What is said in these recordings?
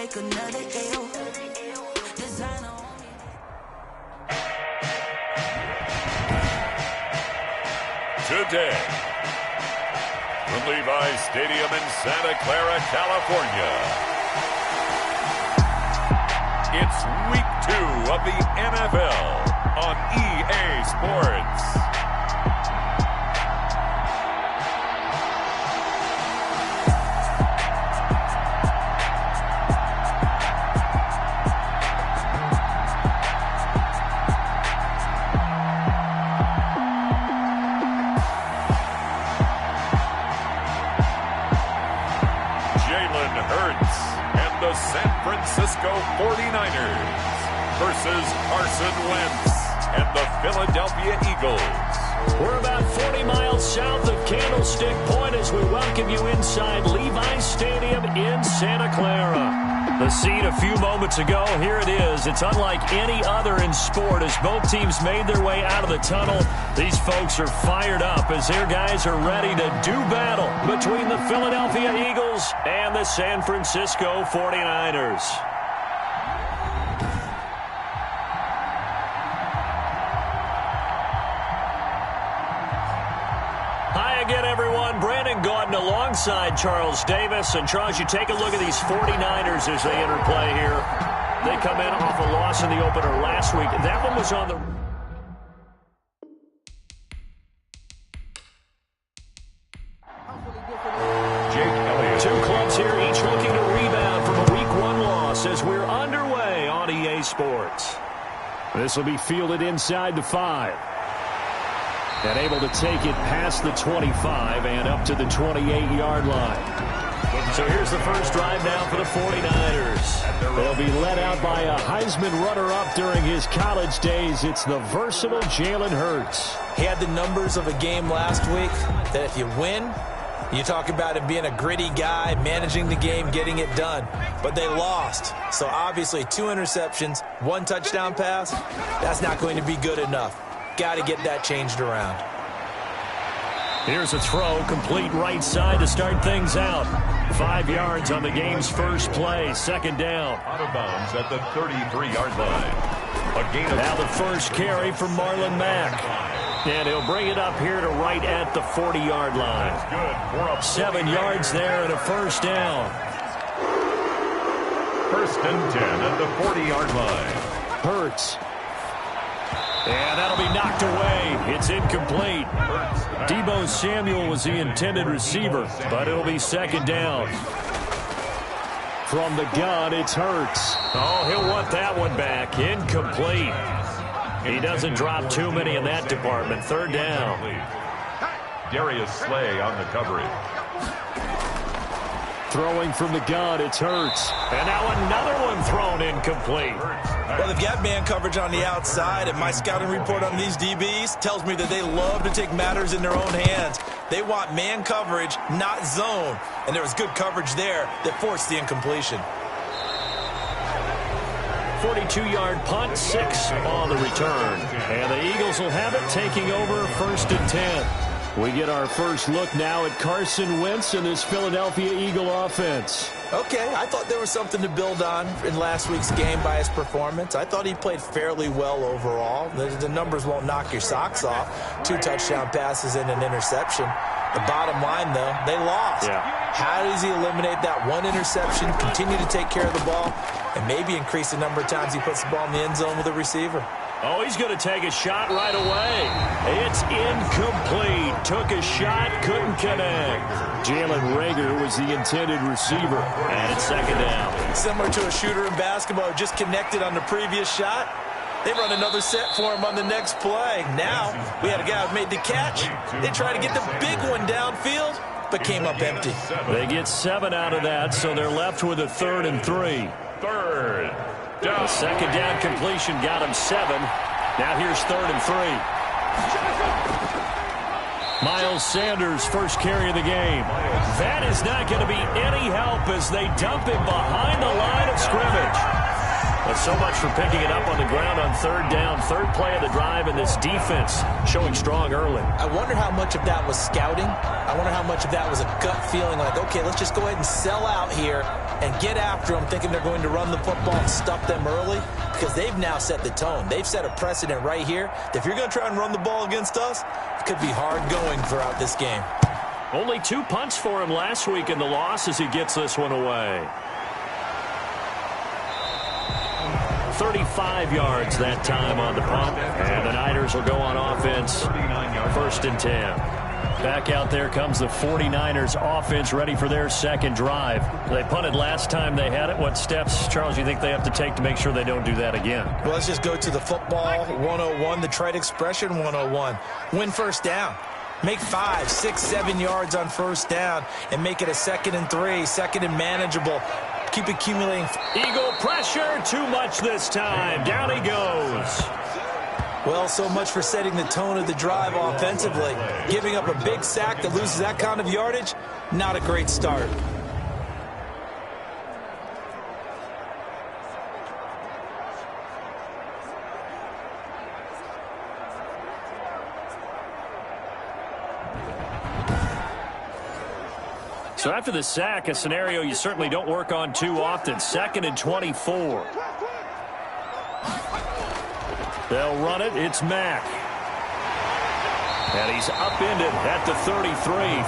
like another L. Designer. Today, from Levi's Stadium in Santa Clara, California, it's Week 2 of the NFL on EA Sports. San Francisco 49ers versus Carson Wentz and the Philadelphia Eagles. We're about 40 miles south of Candlestick Point as we welcome you inside Levi's Stadium in Santa Clara. The scene a few moments ago, here it is. It's unlike any other in sport as both teams made their way out of the tunnel. These folks are fired up as their guys are ready to do battle between the Philadelphia Eagles and the San Francisco 49ers. Hi again, everyone. Brandon Gaudin alongside Charles Davis. And Charles, you take a look at these 49ers as they enter play here. They come in off a loss in the opener last week. That one was on the... Two clubs here, each looking to rebound from a Week 1 loss as we're underway on EA Sports. This will be fielded inside the 5. And able to take it past the 25 and up to the 28-yard line. So here's the first drive now for the 49ers. They'll be led out by a Heisman runner-up during his college days. It's the versatile Jalen Hurts. He had the numbers of a game last week that if you win, you talk about him being a gritty guy, managing the game, getting it done. But they lost. So obviously 2 interceptions, 1 touchdown pass, that's not going to be good enough. Got to get that changed around. Here's a throw, complete right side to start things out. 5 yards on the game's first play, second down. Out of bounds at the 33-yard line. A gain of... Now the first carry from Marlon Mack. And he'll bring it up here to right at the 40-yard line. 7 yards there and a first down. First and 10 at the 40-yard line. Hurts. And that'll be knocked away. It's incomplete. Deebo Samuel was the intended receiver, but it'll be second down. From the gun, it's Hurts. Oh, he'll want that one back. Incomplete. He doesn't drop too many in that department. Third down. Darius Slay on the coverage. Throwing from the gun, it's Hurts. And now another one thrown incomplete. Well, they've got man coverage on the outside, and my scouting report on these DBs tells me that they love to take matters in their own hands. They want man coverage, not zone. And there was good coverage there that forced the incompletion. 42-yard punt, 6 on the return. And the Eagles will have it, taking over first and 10. We get our first look now at Carson Wentz and this Philadelphia Eagle offense. Okay, I thought there was something to build on in last week's game by his performance. I thought he played fairly well overall. The numbers won't knock your socks off. 2 touchdown passes and an interception. The bottom line, though, they lost. Yeah. How does he eliminate that 1 interception, continue to take care of the ball, and maybe increase the number of times he puts the ball in the end zone with a receiver? Oh, he's going to take a shot right away. It's incomplete. Took a shot, couldn't connect. Jalen Reagor was the intended receiver. And it's second down. Similar to a shooter in basketball who just connected on the previous shot. They run another set for him on the next play. Now, we had a guy who made the catch. They tried to get the big one downfield, but came up empty. They get 7 out of that, so they're left with a 3rd and 3. Third down. The second down completion got him 7. Now here's 3rd and 3. Miles Sanders, first carry of the game. That is not going to be any help as they dump him behind the line of scrimmage. But so much for picking it up on the ground on third down. Third play of the drive, and this defense showing strong early. I wonder how much of that was scouting. I wonder how much of that was a gut feeling like, okay, let's just go ahead and sell out here and get after them, thinking they're going to run the football and stuff them early, because they've now set the tone. They've set a precedent right here that if you're going to try and run the ball against us, it could be hard going throughout this game. Only 2 punts for him last week in the loss as he gets this one away. 35 yards that time on the punt, and the Niners will go on offense. 1st and 10. Back out there comes the 49ers offense, ready for their second drive. They punted last time they had it. What steps, Charles, you think they have to take to make sure they don't do that again? Well, let's just go to the football 101, the trade expression 101. Win first down. Make 5, 6, 7 yards on first down and make it a 2nd and 3, 2nd and manageable. Keep accumulating. Eagle pressure, too much this time. Down he goes. Well, so much for setting the tone of the drive offensively. Giving up a big sack that loses that kind of yardage, not a great start. So after the sack, a scenario you certainly don't work on too often. 2nd and 24. They'll run it. It's Mack. And he's upended at the 33,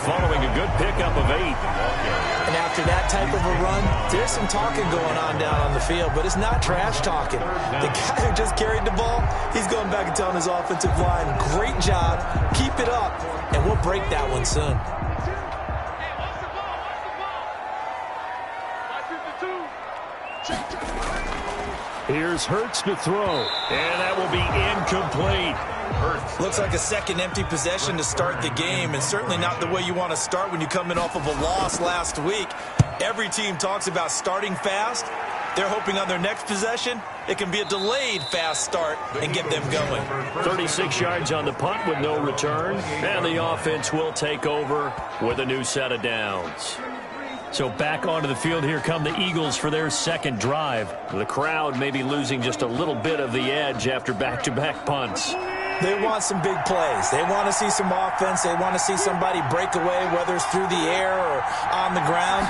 following a good pickup of 8. And after that type of a run, there's some talking going on down on the field, but it's not trash talking. The guy who just carried the ball, he's going back and telling his offensive line, great job, keep it up, and we'll break that one soon. Here's Hurts to throw, and that will be incomplete. Hurts. Looks like a second empty possession to start the game, and certainly not the way you want to start when you come in off of a loss last week. Every team talks about starting fast. They're hoping on their next possession, it can be a delayed fast start and get them going. 36 yards on the punt with no return, and the offense will take over with a new set of downs. So back onto the field, here come the Eagles for their second drive. The crowd may be losing just a little bit of the edge after back-to-back punts. They want some big plays. They want to see some offense. They want to see somebody break away, whether it's through the air or on the ground.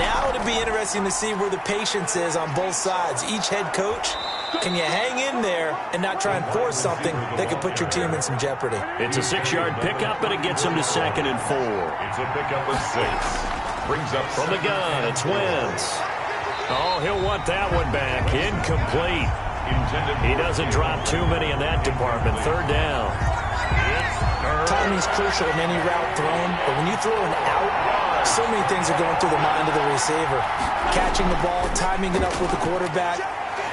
Now it'll be interesting to see where the patience is on both sides. Each head coach, can you hang in there and not try and force something that could put your team in some jeopardy? It's a 6-yard pickup, but it gets them to 2nd and 4. It's a pickup of 6. Brings up from the gun, it's Wentz. Oh, he'll want that one back. Incomplete. He doesn't drop too many in that department. 3rd down. Timing's crucial in any route thrown, but when you throw an out, so many things are going through the mind of the receiver. Catching the ball, timing it up with the quarterback.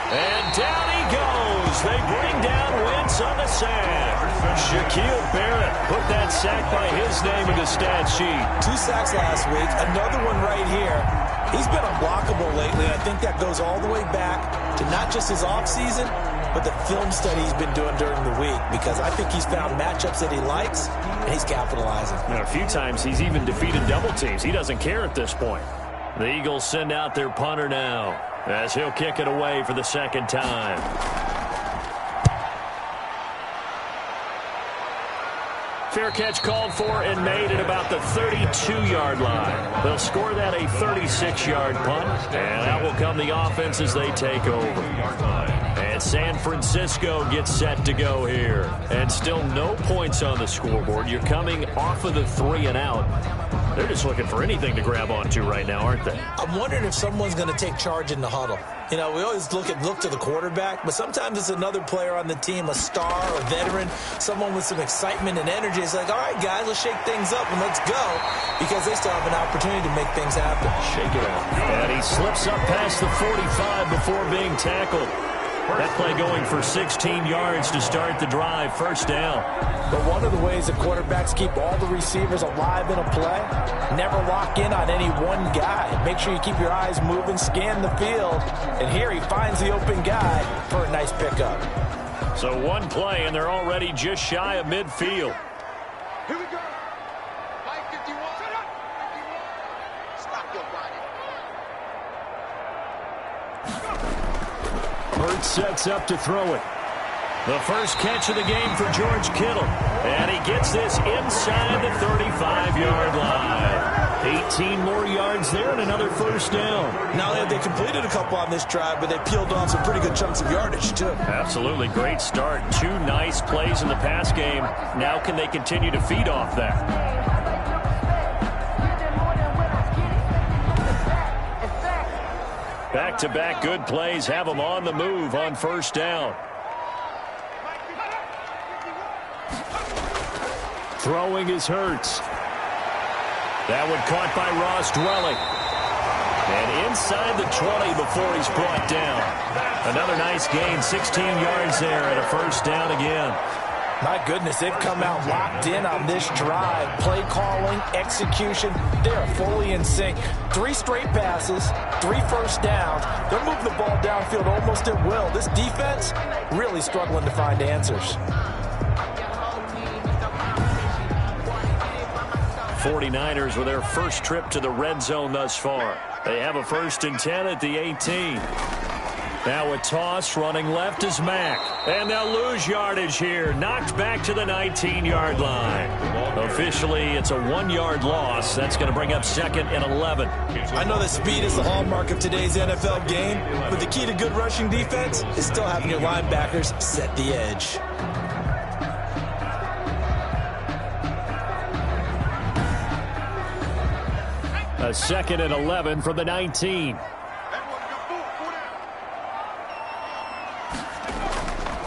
And down he goes. They bring down Wentz on the sack. Shaquille Barrett put that sack by his name in the stat sheet. 2 sacks last week, another one right here. He's been unblockable lately, and I think that goes all the way back to not just his offseason, but the film study he's been doing during the week, because I think he's found matchups that he likes, and he's capitalizing. Now, a few times he's even defeated double teams. He doesn't care at this point. The Eagles send out their punter now, as he'll kick it away for the 2nd time. Fair catch called for and made at about the 32-yard line. They'll score that a 36-yard punt, and out will come the offense as they take over. And San Francisco gets set to go here. And still no points on the scoreboard. You're coming off of the 3 and out. They're just looking for anything to grab onto right now, aren't they? I'm wondering if someone's going to take charge in the huddle. You know, we always look to the quarterback, but sometimes it's another player on the team, a star, a veteran, someone with some excitement and energy. It's like, all right, guys, let's shake things up and let's go, because they still have an opportunity to make things happen. Shake it up. And he slips up past the 45 before being tackled. That play going for 16 yards to start the drive. 1st down. But one of the ways that quarterbacks keep all the receivers alive in a play, never lock in on any one guy. Make sure you keep your eyes moving, scan the field. And here he finds the open guy for a nice pickup. So one play, and they're already just shy of midfield. Here we go. 551. Stop your body. Hurts sets up to throw it. The first catch of the game for George Kittle. And he gets this inside the 35-yard line. 18 more yards there and another first down. Not only have they completed a couple on this drive, but they peeled off some pretty good chunks of yardage, too. Absolutely great start. 2 nice plays in the pass game. Now can they continue to feed off that? Back-to-back good plays have them on the move on first down. Throwing is Hurts. That one caught by Ross Dwelling. And inside the 20 before he's brought down. Another nice gain, 16 yards there and a first down again. My goodness, they've come out locked in on this drive. Play calling, execution, they're fully in sync. 3 straight passes, 3 first downs. They're moving the ball downfield almost at will. This defense really struggling to find answers. 49ers with their first trip to the red zone thus far. They have a 1st and 10 at the 18. Now a toss running left is Mack. And they'll lose yardage here. Knocked back to the 19-yard line. Officially, it's a 1-yard loss. That's going to bring up 2nd and 11. I know that speed is the hallmark of today's NFL game, but the key to good rushing defense is still having your linebackers set the edge. A 2nd and 11 from the 19.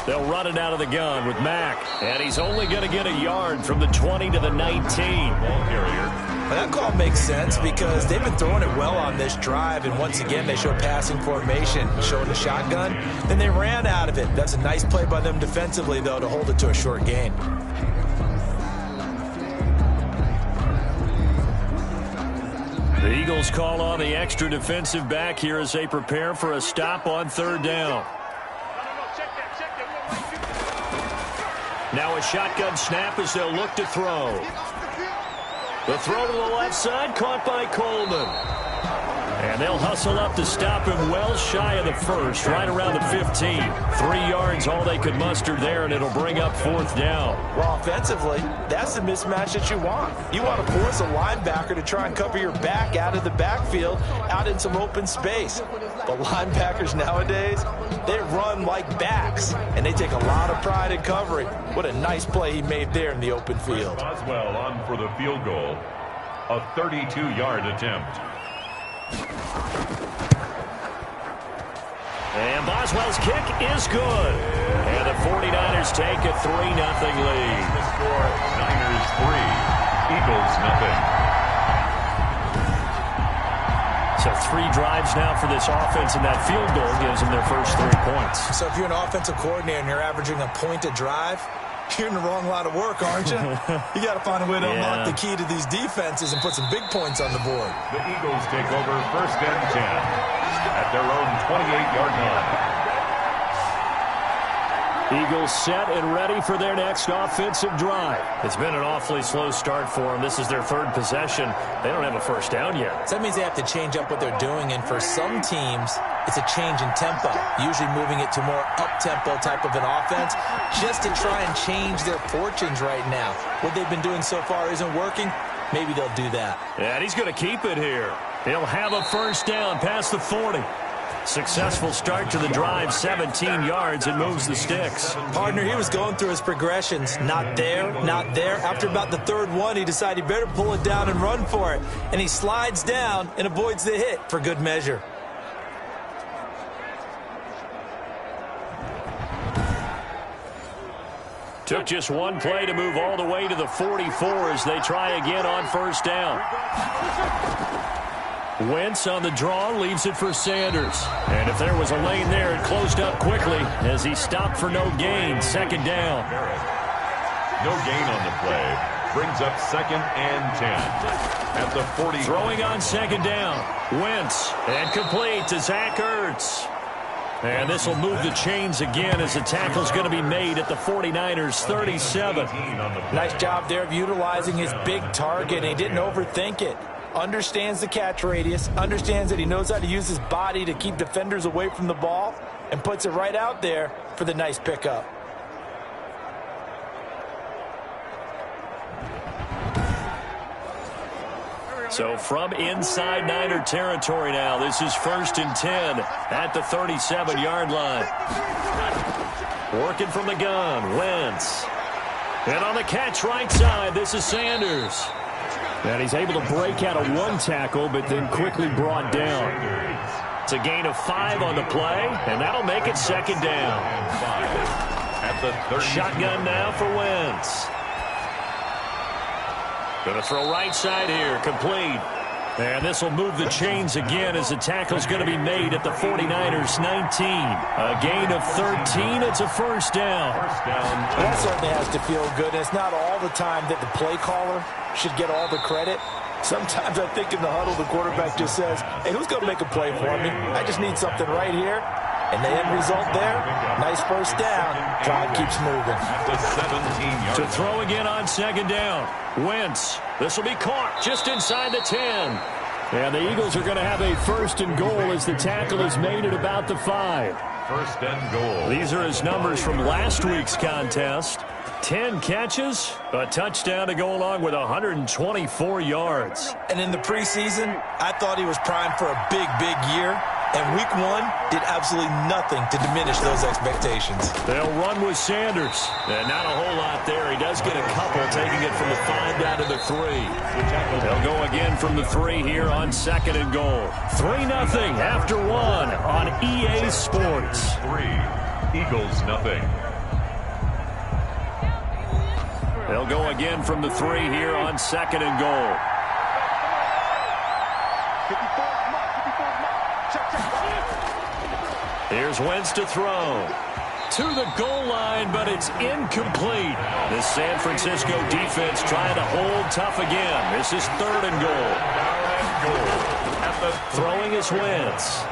They'll run it out of the gun with Mack. And he's only going to get a yard from the 20 to the 19. Well, that call makes sense because they've been throwing it well on this drive. And once again, they show passing formation, showing the shotgun. Then they ran out of it. That's a nice play by them defensively, though, to hold it to a short gain. The Eagles call on the extra defensive back here as they prepare for a stop on 3rd down. Now a shotgun snap as they'll look to throw. The throw to the left side, caught by Coleman. And they'll hustle up to stop him well shy of the 1st, right around the 15. 3 yards, all they could muster there, and it'll bring up 4th down. Well, offensively, that's the mismatch that you want. You want to force a linebacker to try and cover your back out of the backfield, out in some open space. But linebackers nowadays, they run like backs, and they take a lot of pride in covering. What a nice play he made there in the open field. Boswell on for the field goal. A 32-yard attempt. And Boswell's kick is good. And the 49ers take a 3-0 lead. The score, Niners 3, Eagles nothing. So 3 drives now for this offense, and that field goal gives them their first 3 points. So if you're an offensive coordinator and you're averaging a point a drive, you're in the wrong line of work, aren't you? You got to find a way to unlock the key to these defenses and put some big points on the board. The Eagles take over 1st and 10 at their own 28-yard line. Eagles set and ready for their next offensive drive. It's been an awfully slow start for them. This is their 3rd possession. They don't have a first down yet. So that means they have to change up what they're doing, and for some teams, it's a change in tempo, usually moving it to more up-tempo type of an offense, just to try and change their fortunes right now. What they've been doing so far isn't working. Maybe they'll do that. And he's going to keep it here. He'll have a first down past the 40. Successful start to the drive, 17 yards, and moves the sticks. Partner, he was going through his progressions. Not there, not there. After about the 3rd one, he decided he better pull it down and run for it. And he slides down and avoids the hit for good measure. Took just 1 play to move all the way to the 44 as they try again on first down. Wentz on the draw, leaves it for Sanders. And if there was a lane there, it closed up quickly as he stopped for no gain. 2nd down. No gain on the play. Brings up 2nd and 10 at the 40. Throwing on 2nd down. Wentz, and complete to Zach Ertz. And this will move the chains again as the tackle's going to be made at the 49ers 37. Nice job there of utilizing his big target, and he didn't overthink it. Understands the catch radius, understands that he knows how to use his body to keep defenders away from the ball, and puts it right out there for the nice pickup. So from inside Niner territory now, this is 1st and 10 at the 37-yard line. Working from the gun, Wentz. And on the catch right side, this is Sanders. And he's able to break out of one tackle, but then quickly brought down. It's a gain of 5 on the play, and that'll make it 2nd down. At the 30. Shotgun now for Wentz. Going to throw right side here, complete. And this will move the chains again as the tackle's going to be made at the 49ers 19. A gain of 13. It's a 1st down. That certainly has to feel good. It's not all the time that the play caller should get all the credit. Sometimes I think in the huddle, the quarterback just says, hey, who's going to make a play for me? I just need something right here. And the end result there, nice 1st down. Drive keeps moving. At the 17-yard To throw again on 2nd down. Wentz. This will be caught just inside the 10. And the Eagles are going to have a 1st and goal as the tackle is made at about the 5. 1st and goal. These are his numbers from last week's contest. 10 catches, a touchdown to go along with 124 yards. And in the preseason, I thought he was primed for a big, big year. And week 1 did absolutely nothing to diminish those expectations. They'll run with Sanders. And not a whole lot there. He does get a couple, taking it from the 5 down to the 3. They'll go again from the 3 here on 2nd and goal. 3-0 after 1 on EA Sports. 3. Eagles nothing. They'll go again from the 3 here on 2nd and goal. Here's Wentz to throw. To the goal line, but it's incomplete. This San Francisco defense trying to hold tough again. This is 3rd and goal. Throwing is Wentz.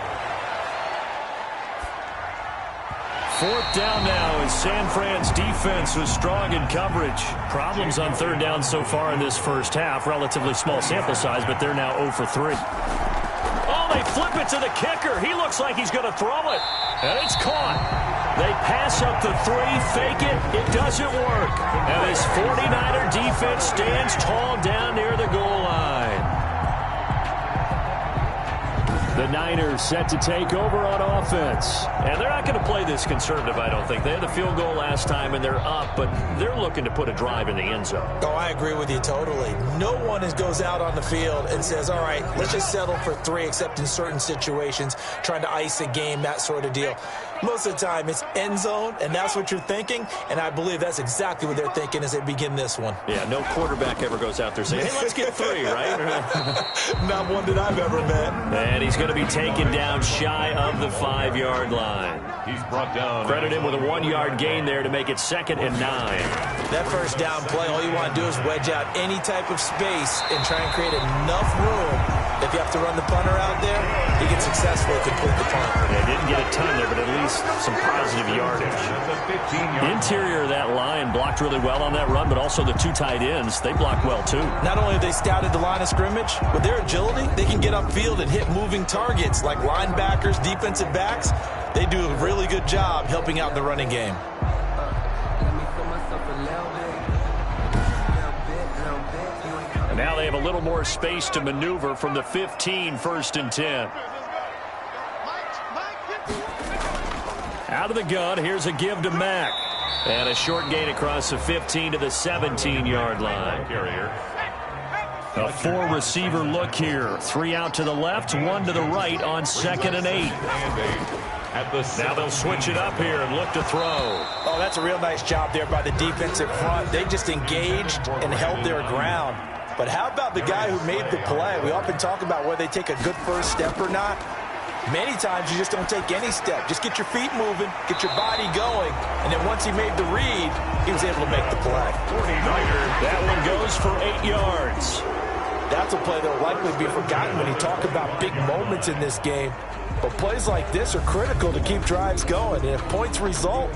4th down now as San Fran's defense was strong in coverage. Problems on 3rd down so far in this first half. Relatively small sample size, but they're now 0 for 3. Oh, they flip it to the kicker. He looks like he's going to throw it. And it's caught. They pass up the 3, fake it. It doesn't work. And this 49er defense stands tall down near the goal line. The Niners set to take over on offense. And they're not going to play this conservative, I don't think. They had the field goal last time, and they're up, but they're looking to put a drive in the end zone. Oh, I agree with you totally. No one goes out on the field and says, all right, let's just settle for 3, except in certain situations, trying to ice a game, that sort of deal. Most of the time, it's end zone, and that's what you're thinking, and I believe that's exactly what they're thinking as they begin this one. Yeah, no quarterback ever goes out there saying, hey, let's get 3, right? Not one that I've ever met. And he's going to be taken down shy of the 5-yard line. He's brought down. Credit him with a 1-yard gain there to make it 2nd and 9. That 1st down play, all you want to do is wedge out any type of space and try and create enough room. If you have to run the punter out there, he can successfully complete the punt. Yeah, didn't get a ton there, but at least some positive yardage. Interior of that line blocked really well on that run, but also the 2 tight ends, they blocked well too. Not only have they scouted the line of scrimmage, with their agility, they can get upfield and hit moving targets like linebackers, defensive backs. They do a really good job helping out in the running game. Now they have a little more space to maneuver from the 15, 1st and 10. Out of the gun, here's a give to Mack. And a short gain across the 15 to the 17-yard line. A 4-receiver look here. 3 out to the left, 1 to the right on 2nd and 8. Now they'll switch it up here and look to throw. Oh, that's a real nice job there by the defensive front. They just engaged and held their ground. But how about the guy who made the play? We often talk about whether they take a good first step or not. Many times you just don't take any step. Just get your feet moving, get your body going, and then once he made the read, he was able to make the play. That one goes for 8 yards. That's a play that will likely be forgotten when you talk about big moments in this game. But plays like this are critical to keep drives going. And if points result,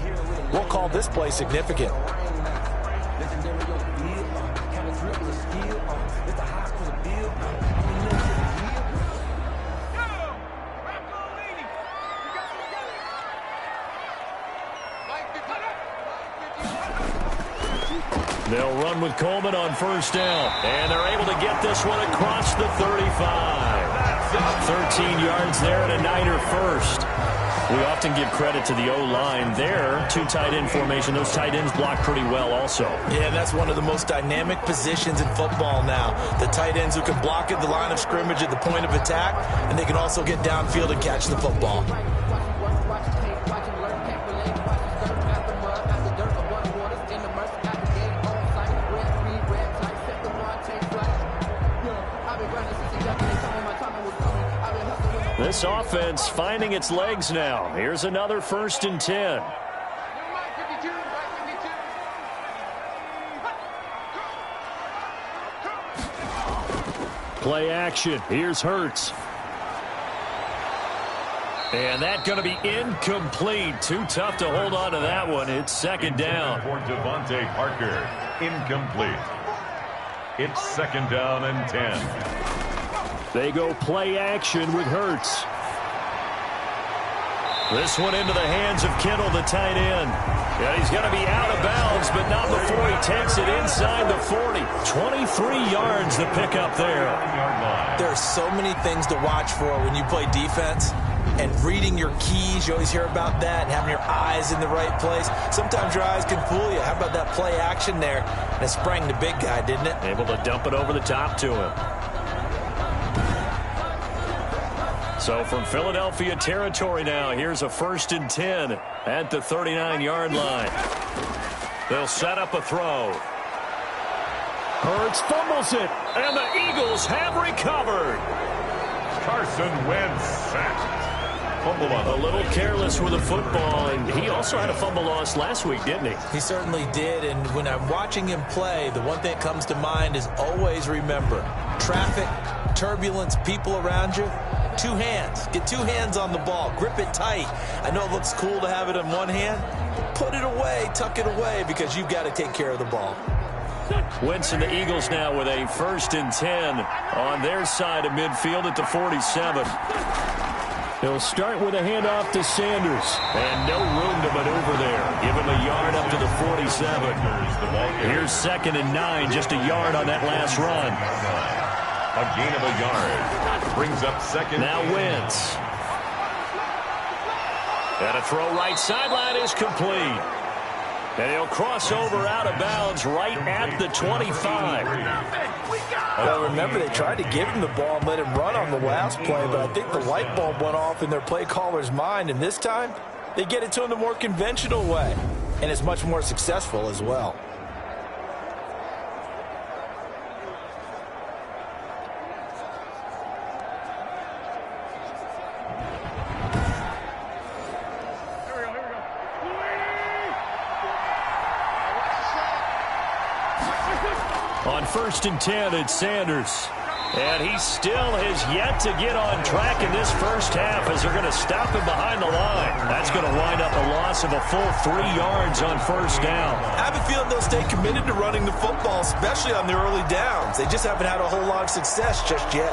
we'll call this play significant. They'll run with Coleman on first down. And they're able to get this one across the 35. 13 yards there and a Niner first. We often give credit to the O-line there. Two tight end formation. Those tight ends block pretty well also. Yeah, that's one of the most dynamic positions in football now. The tight ends who can block at the line of scrimmage at the point of attack, and they can also get downfield and catch the football. This offense finding its legs now. Here's another 1st and 10. Play action. Here's Hurts. And that's going to be incomplete. Too tough to hold on to that one. It's 2nd down. For Devontae Parker. Incomplete. It's 2nd down and 10. They go play action with Hurts. This one into the hands of Kittle, the tight end. Yeah, he's going to be out of bounds, but not before he takes it inside the 40. 23 yards the pickup there. There are so many things to watch for when you play defense. And reading your keys, you always hear about that, and having your eyes in the right place. Sometimes your eyes can fool you. How about that play action there? And it sprang the big guy, didn't it? Able to dump it over the top to him. So from Philadelphia territory now, here's a 1st and 10 at the 39-yard line. They'll set up a throw. Hurts fumbles it, and the Eagles have recovered. Carson Wentz sacked. Fumble on a little careless with the football, and he also had a fumble loss last week, didn't he? He certainly did, and when I'm watching him play, the one thing that comes to mind is always remember, traffic, turbulence, people around you, 2 hands. Get 2 hands on the ball. Grip it tight. I know it looks cool to have it in one hand, but put it away, tuck it away, because you've got to take care of the ball. Wentz and the Eagles now with a 1st and 10 on their side of midfield at the 47. They'll start with a handoff to Sanders. And no room to maneuver there. Give him a yard up to the 47. Here's 2nd and 9, just a yard on that last run. A gain of a yard. Brings up 2nd. Now Wentz. And a throw right sideline is complete. And he'll cross over out of bounds right at the 25. Well, remember, they tried to give him the ball and let him run on the last play, but I think the light bulb went off in their play caller's mind, and this time they get it to him the more conventional way, and it's much more successful as well. On 1st and 10, it's Sanders. And he still has yet to get on track in this first half as they're going to stop him behind the line. That's going to wind up a loss of a full 3 yards on first down. I have a feeling they'll stay committed to running the football, especially on the early downs. They just haven't had a whole lot of success just yet.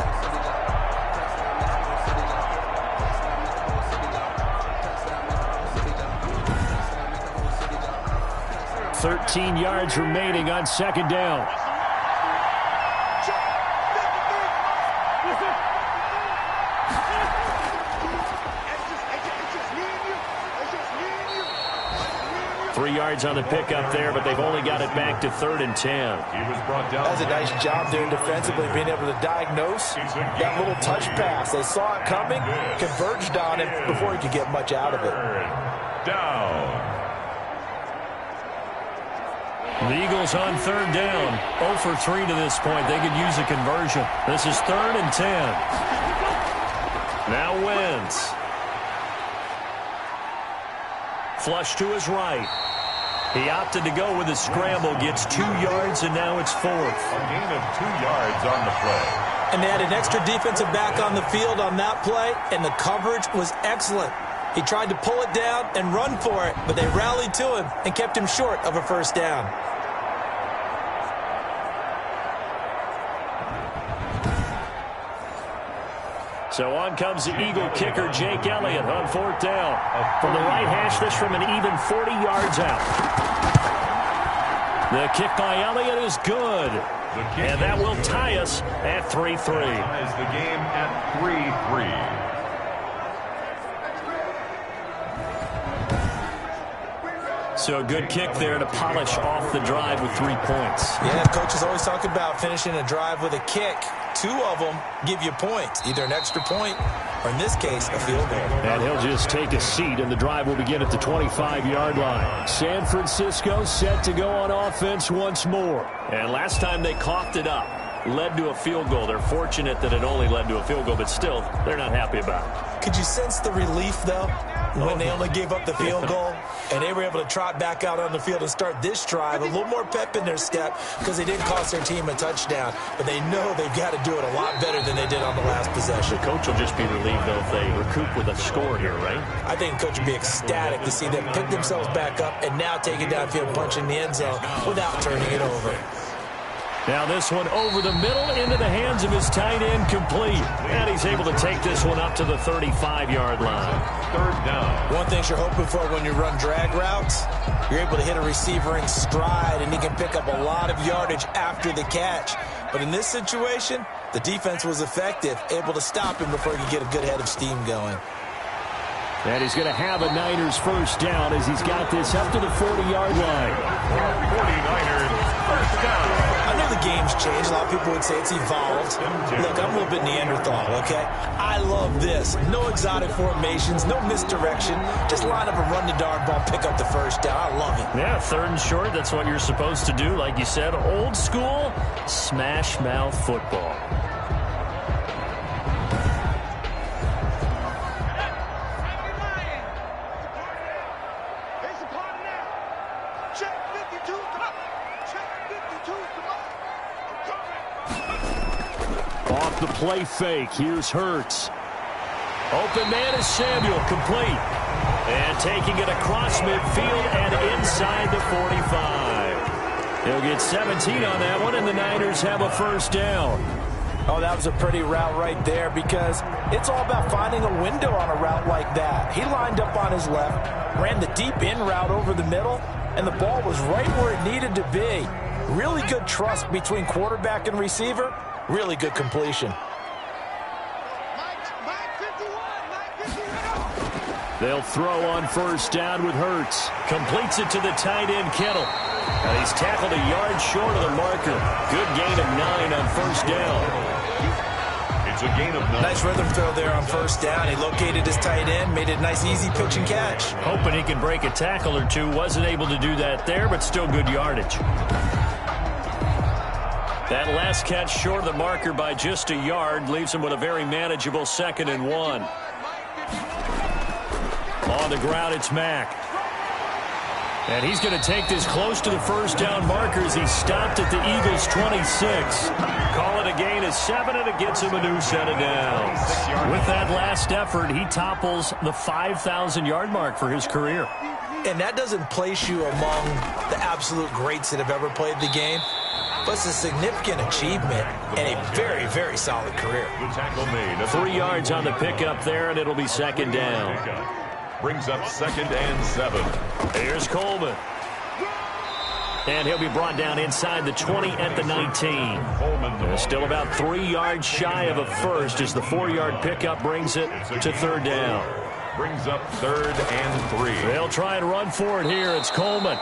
$13 yards remaining on 2nd down. Three yards on the pickup there, but they've only got it back to 3rd and 10. He was brought down. That's a nice job there defensively, being able to diagnose that little touch pass. They saw it coming, converged on it before he could get much out of it. Down. The Eagles on 3rd down. 0 for 3 to this point. They could use a conversion. This is 3rd and 10. Now Wentz. Flush to his right. He opted to go with a scramble, gets 2 yards, and now it's 4th. A gain of 2 yards on the play. And they had an extra defensive back on the field on that play, and the coverage was excellent. He tried to pull it down and run for it, but they rallied to him and kept him short of a first down. So on comes the Eagle kicker, Jake Elliott, on 4th down. From the right hash, this from an even 40 yards out. The kick by Elliott is good. And that will tie us at 3-3. Ties the game at 3-3. So a good kick there to polish off the drive with 3 points. Yeah, coaches always talk about finishing a drive with a kick. 2 of them give you points, either an extra point or, in this case, a field goal. And he'll just take a seat, and the drive will begin at the 25-yard line. San Francisco set to go on offense once more. And last time they coughed it up, led to a field goal. They're fortunate that it only led to a field goal, but still, they're not happy about it. Could you sense the relief, though, when they only gave up the field goal and they were able to trot back out on the field and start this drive, a little more pep in their step because they didn't cost their team a touchdown, but they know they've got to do it a lot better than they did on the last possession. The coach will just be relieved, though, if they recoup with a score here, right? I think the coach would be ecstatic to see them pick themselves back up and now take it downfield, punching the end zone without turning it over. Now this one over the middle into the hands of his tight end, complete. And he's able to take this one up to the 35-yard line. 3rd down. One thing you're hoping for when you run drag routes, you're able to hit a receiver in stride, and he can pick up a lot of yardage after the catch. But in this situation, the defense was effective, able to stop him before he could get a good head of steam going. And he's going to have a Niners first down as he's got this up to the 40-yard line. 49ers first down. I know the game's changed. A lot of people would say it's evolved. Look, I'm a little bit Neanderthal, okay? I love this. No exotic formations, no misdirection. Just line up and run the darn ball, pick up the first down. I love it. Yeah, 3rd and short, that's what you're supposed to do. Like you said, old school, smash mouth football. Off the play fake, here's Hurts. Open man is Samuel, complete. And taking it across midfield and inside the 45. He'll get 17 on that one, and the Niners have a first down. Oh, that was a pretty route right there because it's all about finding a window on a route like that. He lined up on his left, ran the deep in route over the middle, and the ball was right where it needed to be. Really good trust between quarterback and receiver. Really good completion. They'll throw on first down with Hurts. Completes it to the tight end, Kittle. And he's tackled a yard short of the marker. Good gain of 9 on first down. It's a gain of 9. Nice rhythm throw there on first down. He located his tight end, made it a nice easy pitch and catch. Hoping he can break a tackle or two. Wasn't able to do that there, but still good yardage. That last catch short of the marker by just a yard leaves him with a very manageable 2nd and 1. On the ground, it's Mack. And he's going to take this close to the first down marker as he stopped at the Eagles' 26. Call it a gain of 7, and it gets him a new set of downs. With that last effort, he topples the 5,000-yard mark for his career. And that doesn't place you among the absolute greats that have ever played the game. But it's a significant achievement and a very, very solid career. The tackle made. 3 yards on the pickup there, and it'll be 2nd down. Brings up 2nd and 7. Here's Coleman. And he'll be brought down inside the 20 at the 19. Coleman Still about 3 yards shy of a first as the 4-yard pickup brings it to 3rd down. brings up 3rd and 3. They'll try and run for it here. It's Coleman.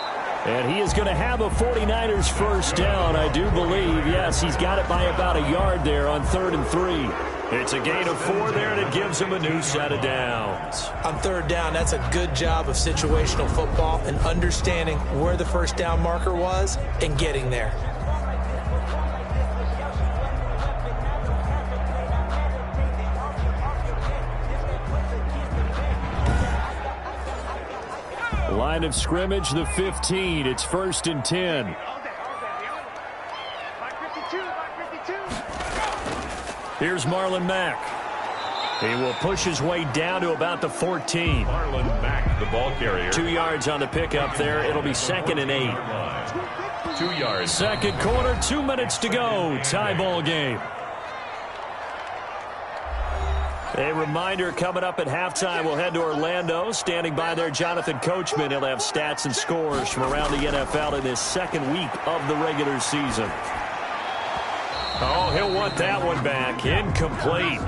And he is going to have a 49ers first down, I do believe. Yes, he's got it by about a yard there on 3rd and 3. It's a gain of 4 there, and it gives him a new set of downs. On 3rd down, that's a good job of situational football and understanding where the first down marker was and getting there. Line of scrimmage, the 15. It's 1st and 10. Here's Marlon Mack. He will push his way down to about the 14. Marlon Mack, the ball carrier. 2 yards on the pickup there. It'll be 2nd and 8. 2 yards. Second quarter, 2 minutes to go. Tie ball game. A reminder coming up at halftime, we'll head to Orlando. Standing by there, Jonathan Coachman. He'll have stats and scores from around the NFL in this second week of the regular season. Oh, he'll want that one back. Incomplete.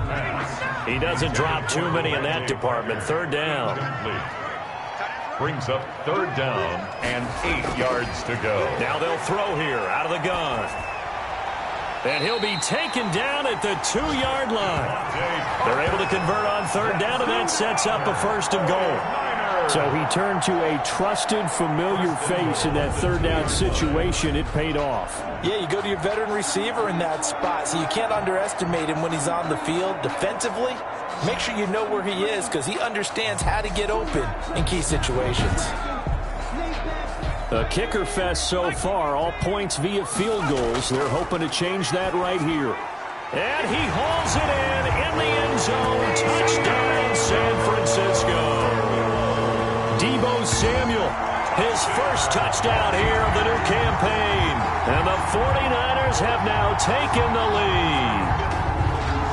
He doesn't drop too many in that department. Third down. Brings up third down and 8 yards to go. Now they'll throw here out of the gun. And he'll be taken down at the 2-yard line. They're able to convert on third down, and that sets up a first and goal. So he turned to a trusted, familiar face in that third down situation. It paid off. Yeah, you go to your veteran receiver in that spot, so you can't underestimate him when he's on the field defensively. Make sure you know where he is because he understands how to get open in key situations. A kicker fest so far, all points via field goals. They're hoping to change that right here. And he hauls it in the end zone. Touchdown, San Francisco. Deebo Samuel, his first touchdown here of the new campaign. And the 49ers have now taken the lead.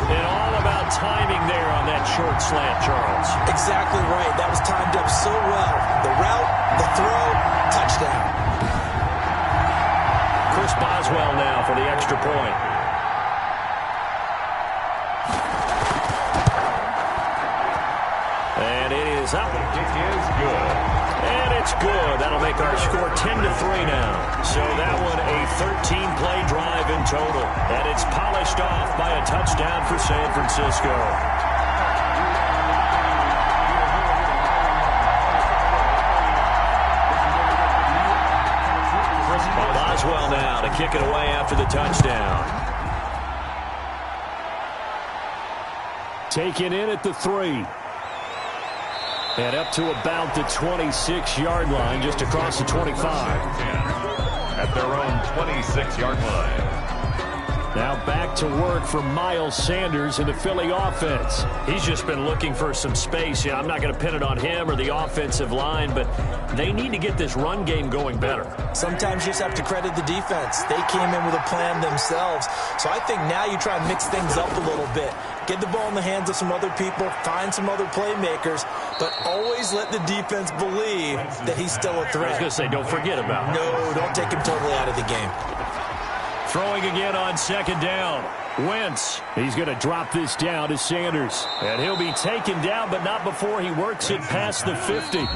And all about timing there on that short slant, Charles. Exactly right. That was timed up so well. The route, the throw, touchdown. Chris Boswell now for the extra point. And it is up. It is good. And it's good. That'll make our score 10-3 now. So that one a 13-play drive in total. And it's polished off by a touchdown for San Francisco. Boswell now to kick it away after the touchdown. Taken in at the 3. And up to about the 26-yard line, just across the 25. At their own 26-yard line. Now back to work for Miles Sanders in the Philly offense. He's just been looking for some space. Yeah, I'm not going to pin it on him or the offensive line, but they need to get this run game going better. Sometimes you just have to credit the defense. They came in with a plan themselves. So I think now you try and mix things up a little bit. Get the ball in the hands of some other people, find some other playmakers, but always let the defense believe that he's still a threat. I was going to say, don't forget about him. No, don't take him totally out of the game. Throwing again on second down. Wentz. He's going to drop this down to Sanders. And he'll be taken down, but not before he works it past the 50.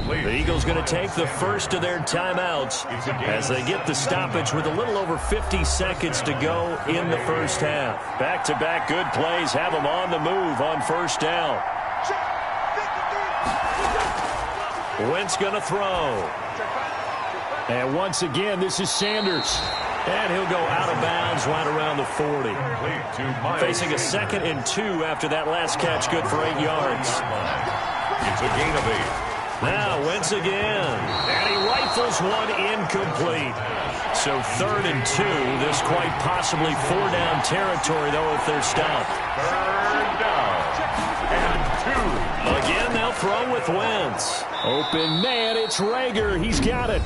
The Eagles going to take the first of their timeouts as they get the stoppage with a little over 50 seconds to go in the first half. Back-to-back good plays have them on the move on first down. Wentz going to throw. And once again, this is Sanders. And he'll go out of bounds right around the 40. Facing a 2nd and 2 after that last catch, good for 8 yards. It's a gain of 8. Now Wentz again. And he rifles one incomplete. So 3rd and 2. This quite possibly 4-down territory, though, if they're stopped. 3rd down and 2. Again, they'll throw with Wentz. Open man, it's Rager. He's got it.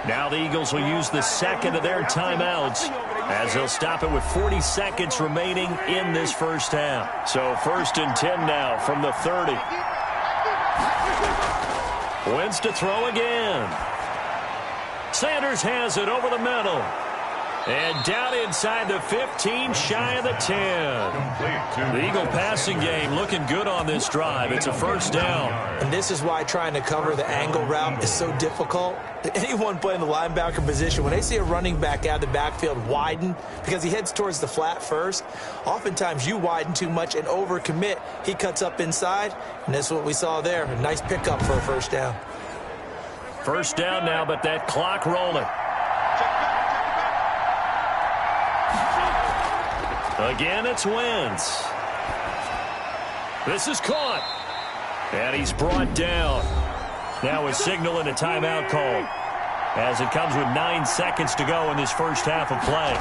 Now the Eagles will use the second of their timeouts as they'll stop it with 40 seconds remaining in this first half. So 1st and 10 now from the 30. Wentz to throw again. Sanders has it over the middle. And down inside the 15, shy of the 10. The Eagle passing game looking good on this drive. It's a first down. And this is why trying to cover the angle route is so difficult. Anyone playing the linebacker position, when they see a running back out of the backfield widen because he heads towards the flat first, oftentimes you widen too much and overcommit. He cuts up inside, and that's what we saw there. A nice pickup for a first down. First down now, but that clock rolling. Again, it's Wentz. This is caught. And he's brought down. Now a signal and a timeout call as it comes with 9 seconds to go in this first half of play.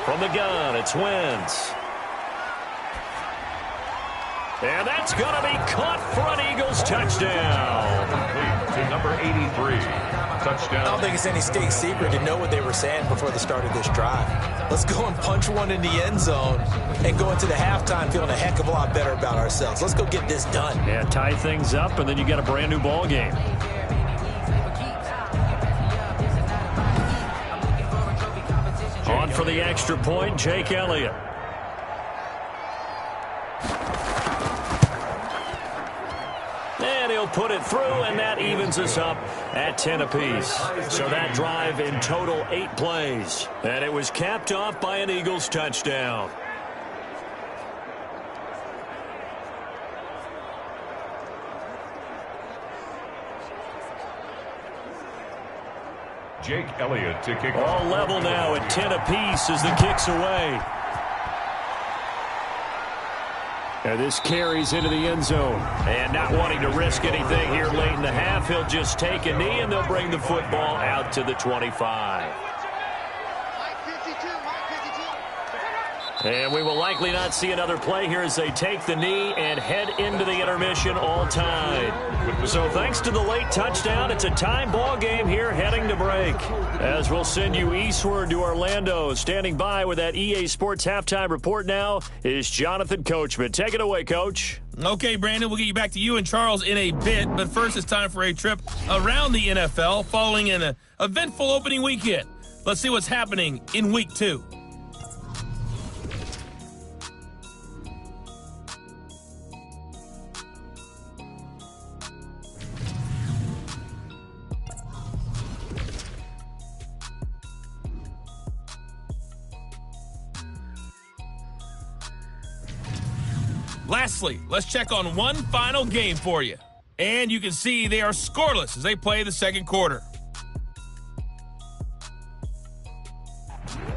From the gun, it's Wentz. And that's going to be caught for an Eagles touchdown. To number 83. touchdown. I don't think it's any state secret to know what they were saying before the start of this drive. Let's go and punch one in the end zone and go into the halftime feeling a heck of a lot better about ourselves. Let's go get this done. Yeah, tie things up, and then you got a brand new ball game. On for the extra point, Jake Elliott. And he'll put it through, and that evens us up at 10 apiece. So that drive in total 8 plays. And it was capped off by an Eagles touchdown. Jake Elliott to kick All off. level now at 10 apiece as the kick's away. And this carries into the end zone. And not wanting to risk anything here late in the half, he'll just take a knee, and they'll bring the football out to the 25. And we will likely not see another play here as they take the knee and head into the intermission all tied. So thanks to the late touchdown, it's a time ball game here heading to break. As we'll send you eastward to Orlando. Standing by with that EA Sports halftime report now is Jonathan Coachman. Take it away, Coach. Okay, Brandon, we'll get you back to you and Charles in a bit, but first it's time for a trip around the NFL following an eventful opening weekend. Let's see what's happening in Week 2. Lastly, let's check on one final game for you. And you can see they are scoreless as they play the second quarter.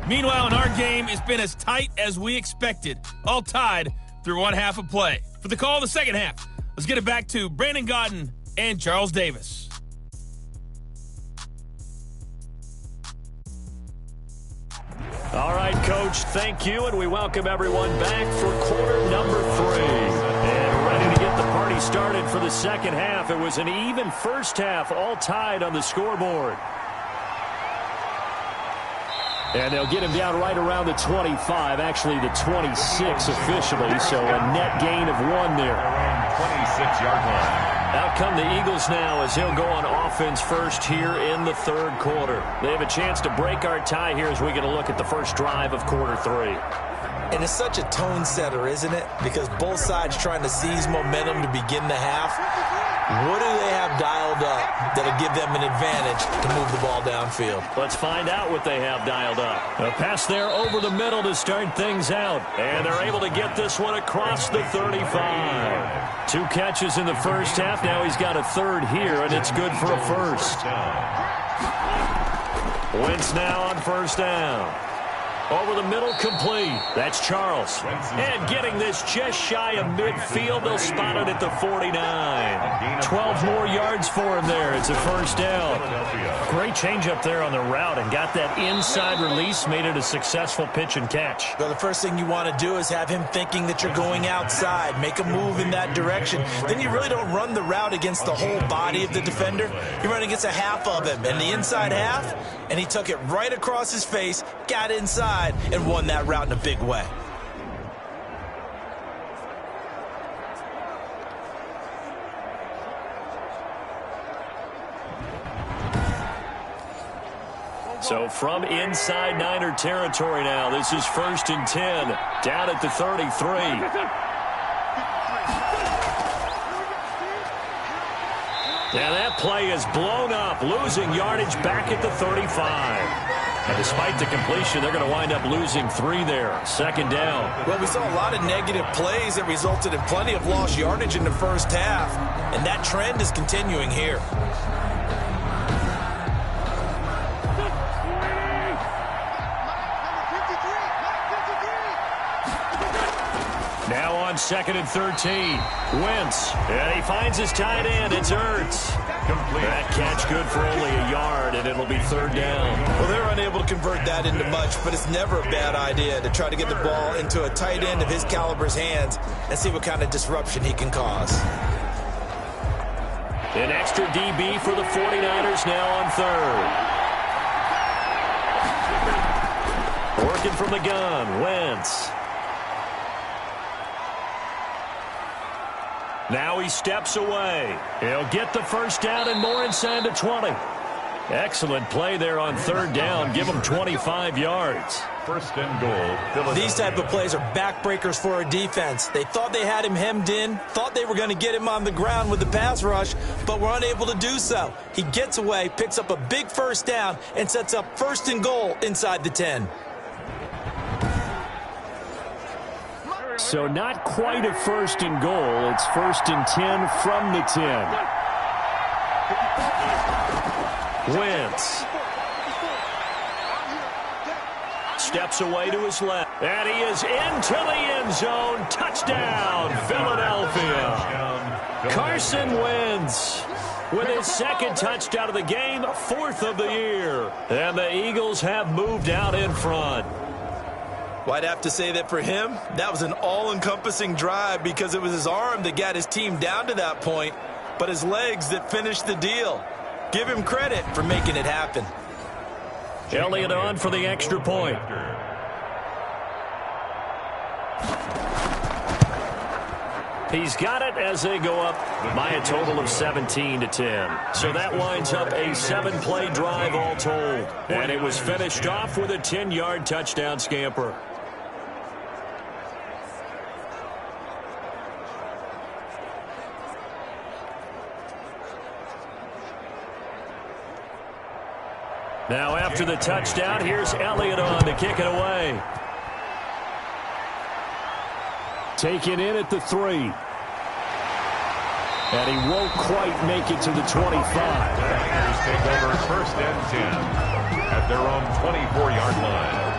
Meanwhile, in our game, it's been as tight as we expected, all tied through one half of play. For the call of the second half, let's get it back to Brandon Gaudin and Charles Davis. All right, Coach, thank you, and we welcome everyone back for quarter number 3. And ready to get the party started for the second half. It was an even first half, all tied on the scoreboard. And they'll get him down right around the 25, actually the 26 officially, so a net gain of 1 there. Around 26-yard line. Out come the Eagles now as he'll go on offense first here in the third quarter. They have a chance to break our tie here as we get a look at the first drive of quarter 3. And it's such a tone setter, isn't it? Because both sides trying to seize momentum to begin the half. What do they have dialed up that'll give them an advantage to move the ball downfield? Let's find out what they have dialed up. A pass there over the middle to start things out. And they're able to get this one across the 35. 2 catches in the first half. Now he's got a third here, and it's good for a first. Wentz now on first down. Over the middle, complete. That's Charles. And getting this just shy of midfield, they'll spot it at the 49. 12 more yards for him there. It's a first down. Great change up there on the route and got that inside release, made it a successful pitch and catch. Well, the first thing you want to do is have him thinking that you're going outside, make a move in that direction. Then you really don't run the route against the whole body of the defender. You run against a half of him, and the inside half, and he took it right across his face, got inside, and won that route in a big way. So from inside Niner territory now, this is 1st and 10, down at the 33. Now that play is blown up, losing yardage back at the 35. And despite the completion, they're going to wind up losing 3 there. Second down. Well, we saw a lot of negative plays that resulted in plenty of lost yardage in the first half, and that trend is continuing here. Now on 2nd and 13. Wentz. And he finds his tight end. It's Ertz. That catch good for only a yard, and it'll be 3rd down. Well, they're unable to convert that into much, but it's never a bad idea to try to get the ball into a tight end of his caliber's hands and see what kind of disruption he can cause. An extra DB for the 49ers now on third. Working from the gun, Wentz. Now he steps away. He'll get the first down and more inside the 20. Excellent play there on third down. Give him 25 yards. First and goal. These type of plays are backbreakers for a defense. They thought they had him hemmed in, thought they were going to get him on the ground with the pass rush, but were unable to do so. He gets away, picks up a big first down, and sets up first and goal inside the 10. So not quite a first and goal. It's first and 10 from the 10. Wentz steps away to his left. And he is into the end zone. Touchdown, Philadelphia. Carson Wentz with his second touchdown of the game, fourth of the year. And the Eagles have moved out in front. Well, I'd have to say that for him, that was an all-encompassing drive because it was his arm that got his team down to that point, but his legs that finished the deal. Give him credit for making it happen. Elliott on for the extra point. He's got it as they go up by a total of 17-10. So that winds up a 7-play drive all told. And it was finished off with a 10-yard touchdown scamper. Now after the touchdown, here's Elliott on to kick it away. Taken in at the 3. And he won't quite make it to the 25. The Niners take over first and 10 at their own 24-yard line.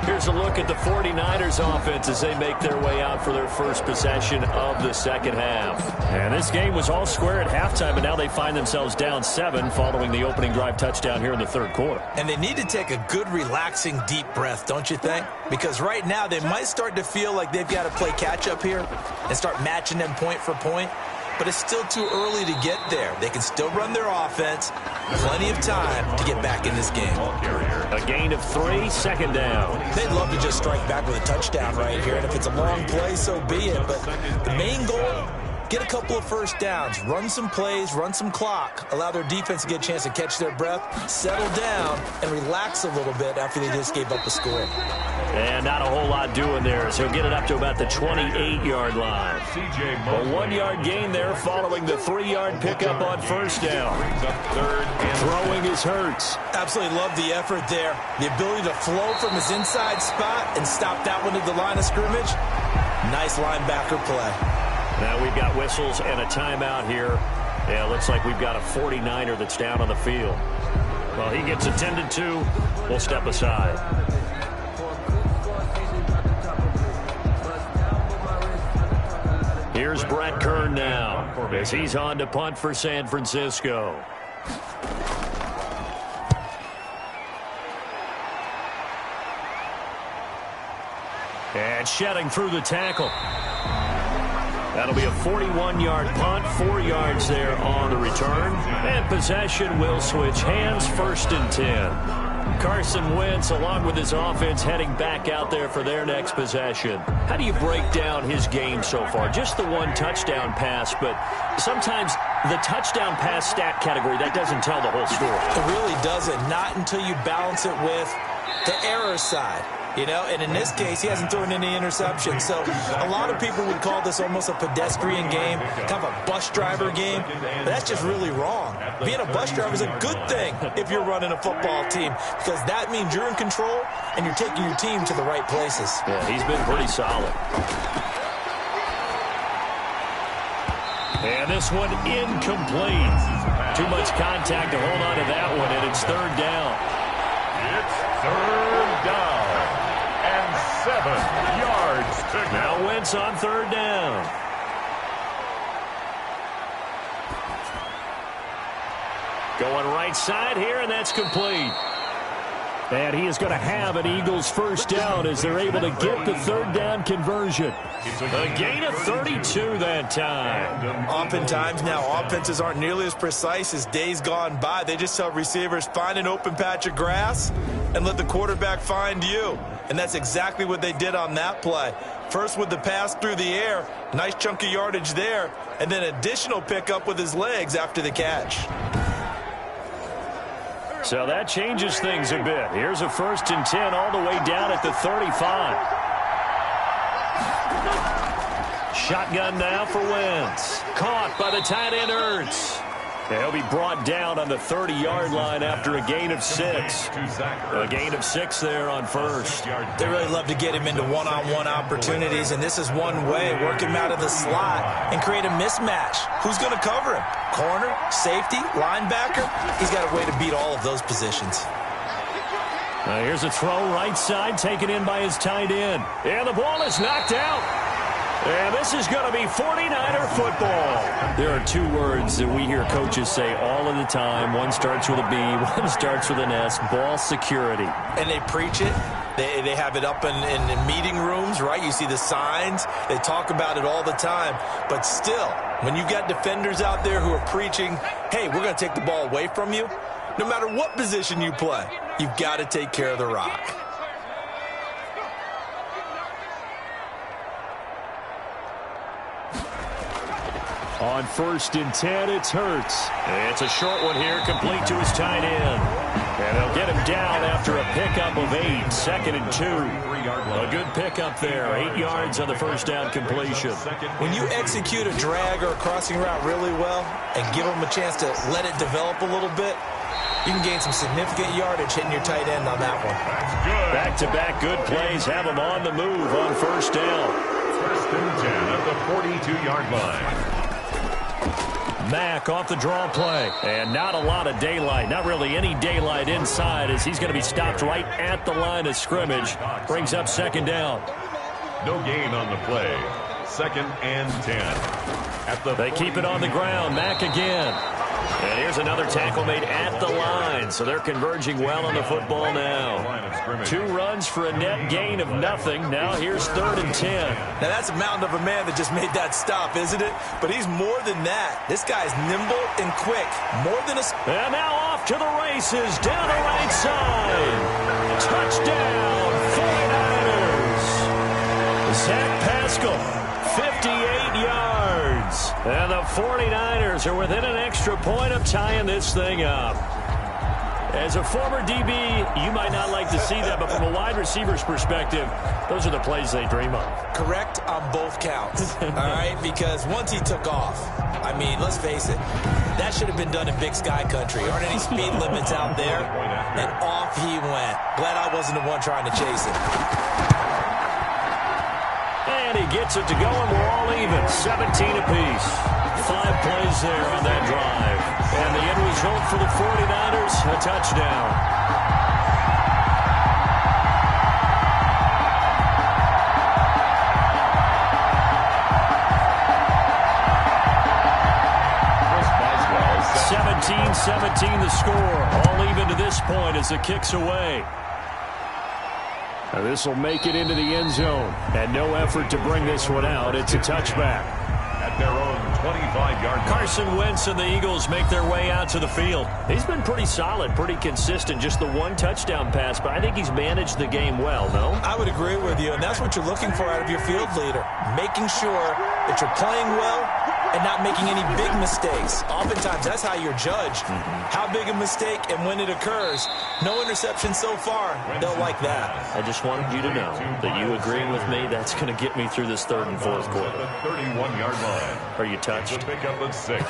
Here's a look at the 49ers offense as they make their way out for their first possession of the second half. And this game was all square at halftime, and now they find themselves down 7 following the opening drive touchdown here in the third quarter. And they need to take a good, relaxing, deep breath, don't you think? Because right now they might start to feel like they've got to play catch-up here and start matching them point for point. But it's still too early to get there. They can still run their offense. Plenty of time to get back in this game. A gain of 3, second down. They'd love to just strike back with a touchdown right here. And if it's a long play, so be it. But the main goal, get a couple of first downs. Run some plays, run some clock. Allow their defense to get a chance to catch their breath, settle down, and relax a little bit after they just gave up a score. And not a whole lot doing there, so he'll get it up to about the 28-yard line. A 1-yard gain there following the 3-yard pickup on first down. Throwing is Hurts. Absolutely love the effort there. The ability to flow from his inside spot and stop that one at the line of scrimmage. Nice linebacker play. Now we've got whistles and a timeout here. Yeah, looks like we've got a 49er that's down on the field. Well, he gets attended to. We'll step aside. Here's Brett Kern now as he's on to punt for San Francisco. And shedding through the tackle. That'll be a 41-yard punt, 4 yards there on the return. And possession will switch hands, first and 10. Carson Wentz, along with his offense, heading back out there for their next possession. How do you break down his game so far? Just the one touchdown pass, but sometimes the touchdown pass stat category, that doesn't tell the whole story. It really doesn't, not until you balance it with the error side. You know, and in this case, he hasn't thrown any interceptions. So a lot of people would call this almost a pedestrian game, kind of a bus driver game. But that's just really wrong. Being a bus driver is a good thing if you're running a football team, because that means you're in control and you're taking your team to the right places. Yeah, he's been pretty solid. And this one incomplete. Too much contact to hold on to that one, and it's third down. It's third down. 7 yards to go. Now Wentz on third down. Going right side here, and that's complete. And he is going to have an Eagles first down as they're able to get the third down conversion. A gain of 32 that time. Oftentimes now, offenses aren't nearly as precise as days gone by. They just tell receivers, find an open patch of grass and let the quarterback find you. And that's exactly what they did on that play. First with the pass through the air, nice chunk of yardage there, and then additional pickup with his legs after the catch. So that changes things a bit. Here's a 1st and 10 all the way down at the 35. Shotgun now for Wentz. Caught by the tight end Ertz. And he'll be brought down on the 30-yard line after a gain of 6. A gain of 6 there on first. They really love to get him into one-on-one opportunities, and this is one way. Work him out of the slot and create a mismatch. Who's going to cover him? Corner, safety, linebacker? He's got a way to beat all of those positions. Now here's a throw right side taken in by his tight end. And the ball is knocked out. And this is going to be 49er football. There are 2 words that we hear coaches say all of the time. One starts with a B, one starts with an S, ball security. And they preach it. They have it up in meeting rooms, right? You see the signs. They talk about it all the time. But still, when you've got defenders out there who are preaching, hey, we're going to take the ball away from you, no matter what position you play, you've got to take care of the rock. On 1st and 10, it's Hurts. It's a short one here, complete to his tight end. And they'll get him down after a pickup of 8, 2nd and 2. A good pickup there, 8 yards on the first down completion. When you execute a drag or a crossing route really well and give them a chance to let it develop a little bit, you can gain some significant yardage hitting your tight end on that one. Back-to-back good plays have him on the move on first down. 1st and 10 at the 42-yard line. Mack off the draw play. And not a lot of daylight. Not really any daylight inside as he's going to be stopped right at the line of scrimmage. Brings up 2nd down. No gain on the play. 2nd and 10. They keep it on the ground. Mack again. And here's another tackle made at the line. So they're converging well on the football now. 2 runs for a net gain of nothing. Now here's 3rd and 10. Now that's a mountain of a man that just made that stop, isn't it? But he's more than that. This guy's nimble and quick. More than a... And now off to the races down the right side. Touchdown, 49ers. Zach Pascal, 58 yards. And the 49ers are within an extra point of tying this thing up. As a former DB, you might not like to see that, but from a wide receiver's perspective, those are the plays they dream of. Correct on both counts, all right? Because once he took off, I mean, let's face it, that should have been done in Big Sky Country. Aren't any speed limits out there? And off he went. Glad I wasn't the one trying to chase him. And he gets it to go, and we're all even. 17 apiece. 5 plays there on that drive. And the end result for the 49ers, a touchdown. Boswell. 17-17 the score. All even to this point as the kick's away. Now this will make it into the end zone. And no effort to bring this one out. It's a touchback. At their own 25-yard line. Carson Wentz and the Eagles make their way out to the field. He's been pretty solid, pretty consistent. Just the 1 touchdown pass, but I think he's managed the game well, no? I would agree with you, and that's what you're looking for out of your field leader. Making sure that you're playing well and not making any big mistakes. Oftentimes, that's how you're judged. How big a mistake and when it occurs. No interception so far. They'll like that. I just wanted you to know that you agreeing with me, that's going to get me through this 3rd and 4th quarter. The 31-yard line. Are you touched? The pickup of 6.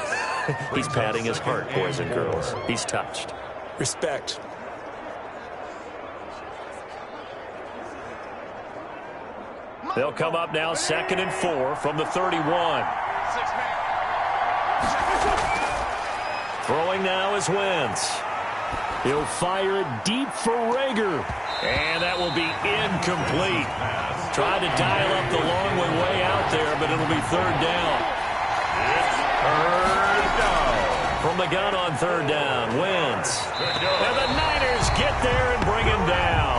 He's patting his heart, boys and girls. He's touched. Respect. They'll come up now 2nd and 4 from the 31. Throwing now is Wentz. He'll fire it deep for Rager. And that will be incomplete. Tried to dial up the long way out there, but it'll be 3rd down. Third down. From the gun on 3rd down, Wentz. And the Niners get get there and bring him down.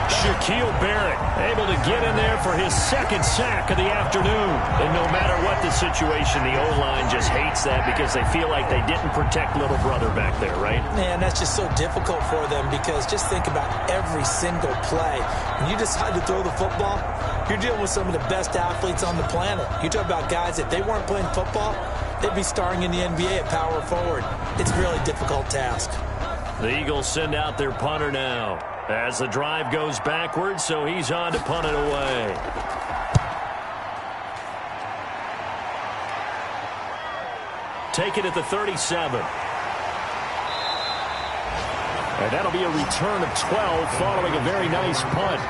Shaquille Barrett able to get in there for his second sack of the afternoon. And no matter what the situation, the O-line just hates that because they feel like they didn't protect little brother back there, right? Man, that's just so difficult for them because just think about every single play. When you decide to throw the football, you're dealing with some of the best athletes on the planet. You talk about guys, if they weren't playing football, they'd be starring in the NBA at power forward. It's a really difficult task. The Eagles send out their punter now as the drive goes backwards, so he's on to punt it away. Take it at the 37. And that'll be a return of 12 following a very nice punt.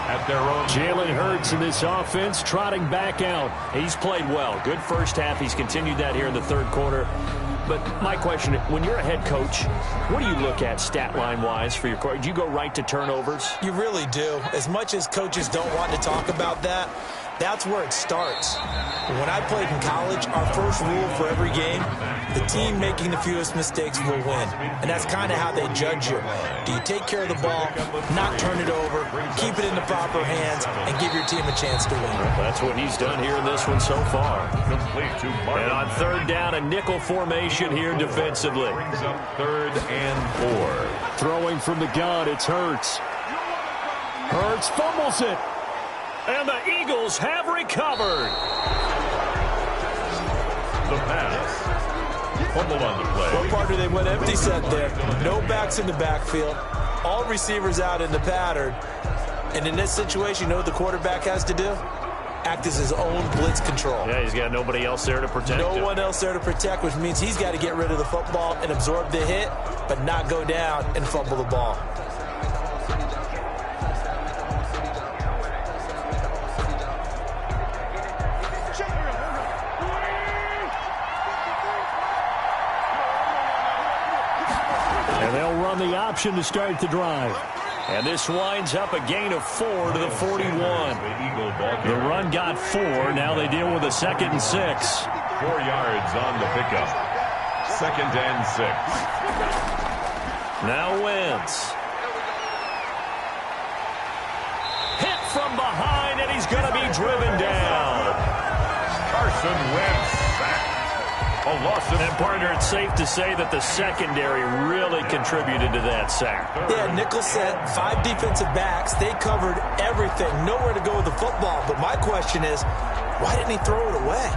At their own. Jalen Hurts in this offense trotting back out. He's played well. Good first half. He's continued that here in the third quarter. But my question, when you're a head coach, what do you look at stat line-wise for your coach? Do you go right to turnovers? You really do. As much as coaches don't want to talk about that, that's where it starts. When I played in college, our first rule for every game, the team making the fewest mistakes will win. And that's kind of how they judge you. Do you take care of the ball, not turn it over, keep it in the proper hands, and give your team a chance to win? That's what he's done here in this one so far. And on third down, a nickel formation here defensively. Brings up 3rd and 4. Throwing from the gun, it's Hurts. Hurts fumbles it. And the Eagles have recovered. The pass. Fumbled on the play. Well, partner, they went empty set there. No backs in the backfield. All receivers out in the pattern. And in this situation, you know what the quarterback has to do? Act as his own blitz control. Yeah, he's got nobody else there to protect him. No one else there to protect, which means he's got to get rid of the football and absorb the hit, but not go down and fumble the ball. And they'll run the option to start the drive. And this winds up a gain of 4 to the 41. The run got 4. Now they deal with a 2nd and 6. 4 yards on the pickup. 2nd and 6. Now Wentz. Hit from behind, and he's going to be driven down. Carson Wentz sacked. A loss of... And, partner, it's safe to say that the secondary really contributed to that sack. Yeah, nickel set, 5 defensive backs. They covered everything. Nowhere to go with the football. But my question is, why didn't he throw it away?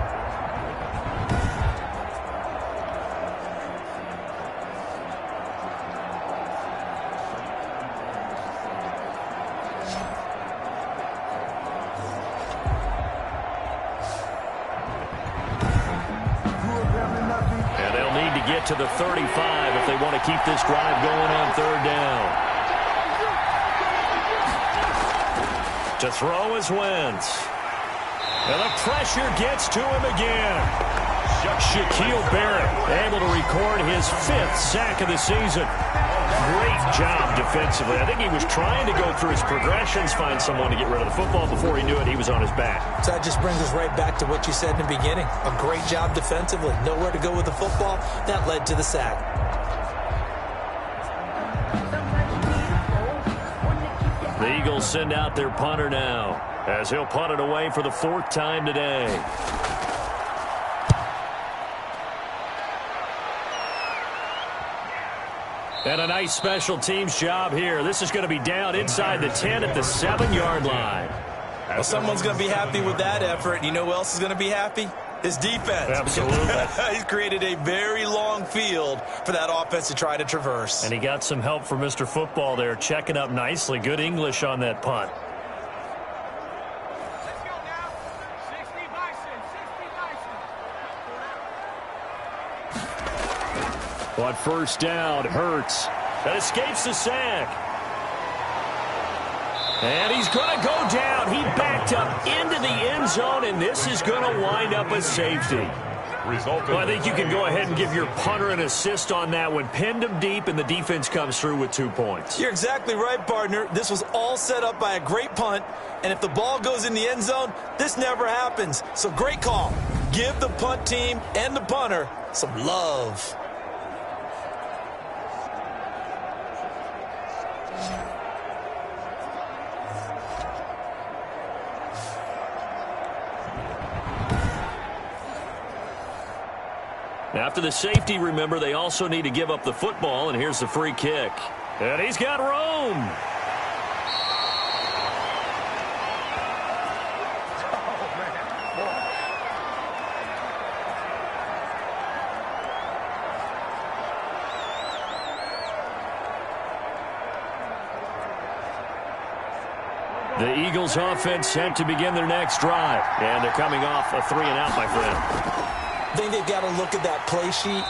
To the 35 if they want to keep this drive going on 3rd down. To throw is Wentz. And the pressure gets to him again. Shaquille Barrett able to record his 5th sack of the season. Great job defensively. I think he was trying to go through his progressions, find someone to get rid of the football. Before he knew it, he was on his back. So that just brings us right back to what you said in the beginning. A great job defensively. Nowhere to go with the football. That led to the sack. The Eagles send out their punter now, as he'll punt it away for the 4th time today. And a nice special teams job here. This is going to be down inside the 10 at the 7-yard line. Well, someone's going to be happy with that effort. You know who else is going to be happy? His defense. Absolutely. He's created a very long field for that offense to try to traverse. And he got some help from Mr. Football there, checking up nicely. Good English on that punt. On 1st down, Hurts. That escapes the sack. And he's going to go down. He backed up into the end zone, and this is going to wind up a safety. Well, I think you can go ahead and give your punter an assist on that one. Pinned him deep, and the defense comes through with 2 points. You're exactly right, partner. This was all set up by a great punt, and if the ball goes in the end zone, this never happens. So great call. Give the punt team and the punter some love. After the safety, remember, they also need to give up the football, and here's the free kick. And he's got room. The Eagles offense set to begin their next drive. And they're coming off a 3-and-out, my friend. I think they've got to look at that play sheet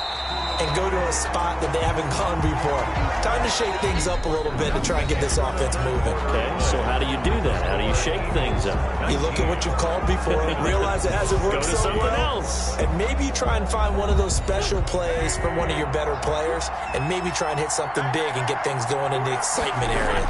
and go to a spot that they haven't gone before. Time to shake things up a little bit to try and get this offense moving. Okay, so how do you do that? How do you shake things up? You look at what you've called before, realize it hasn't worked so well. Go to something else. And maybe try and find one of those special plays from one of your better players, and maybe try and hit something big and get things going in the excitement area.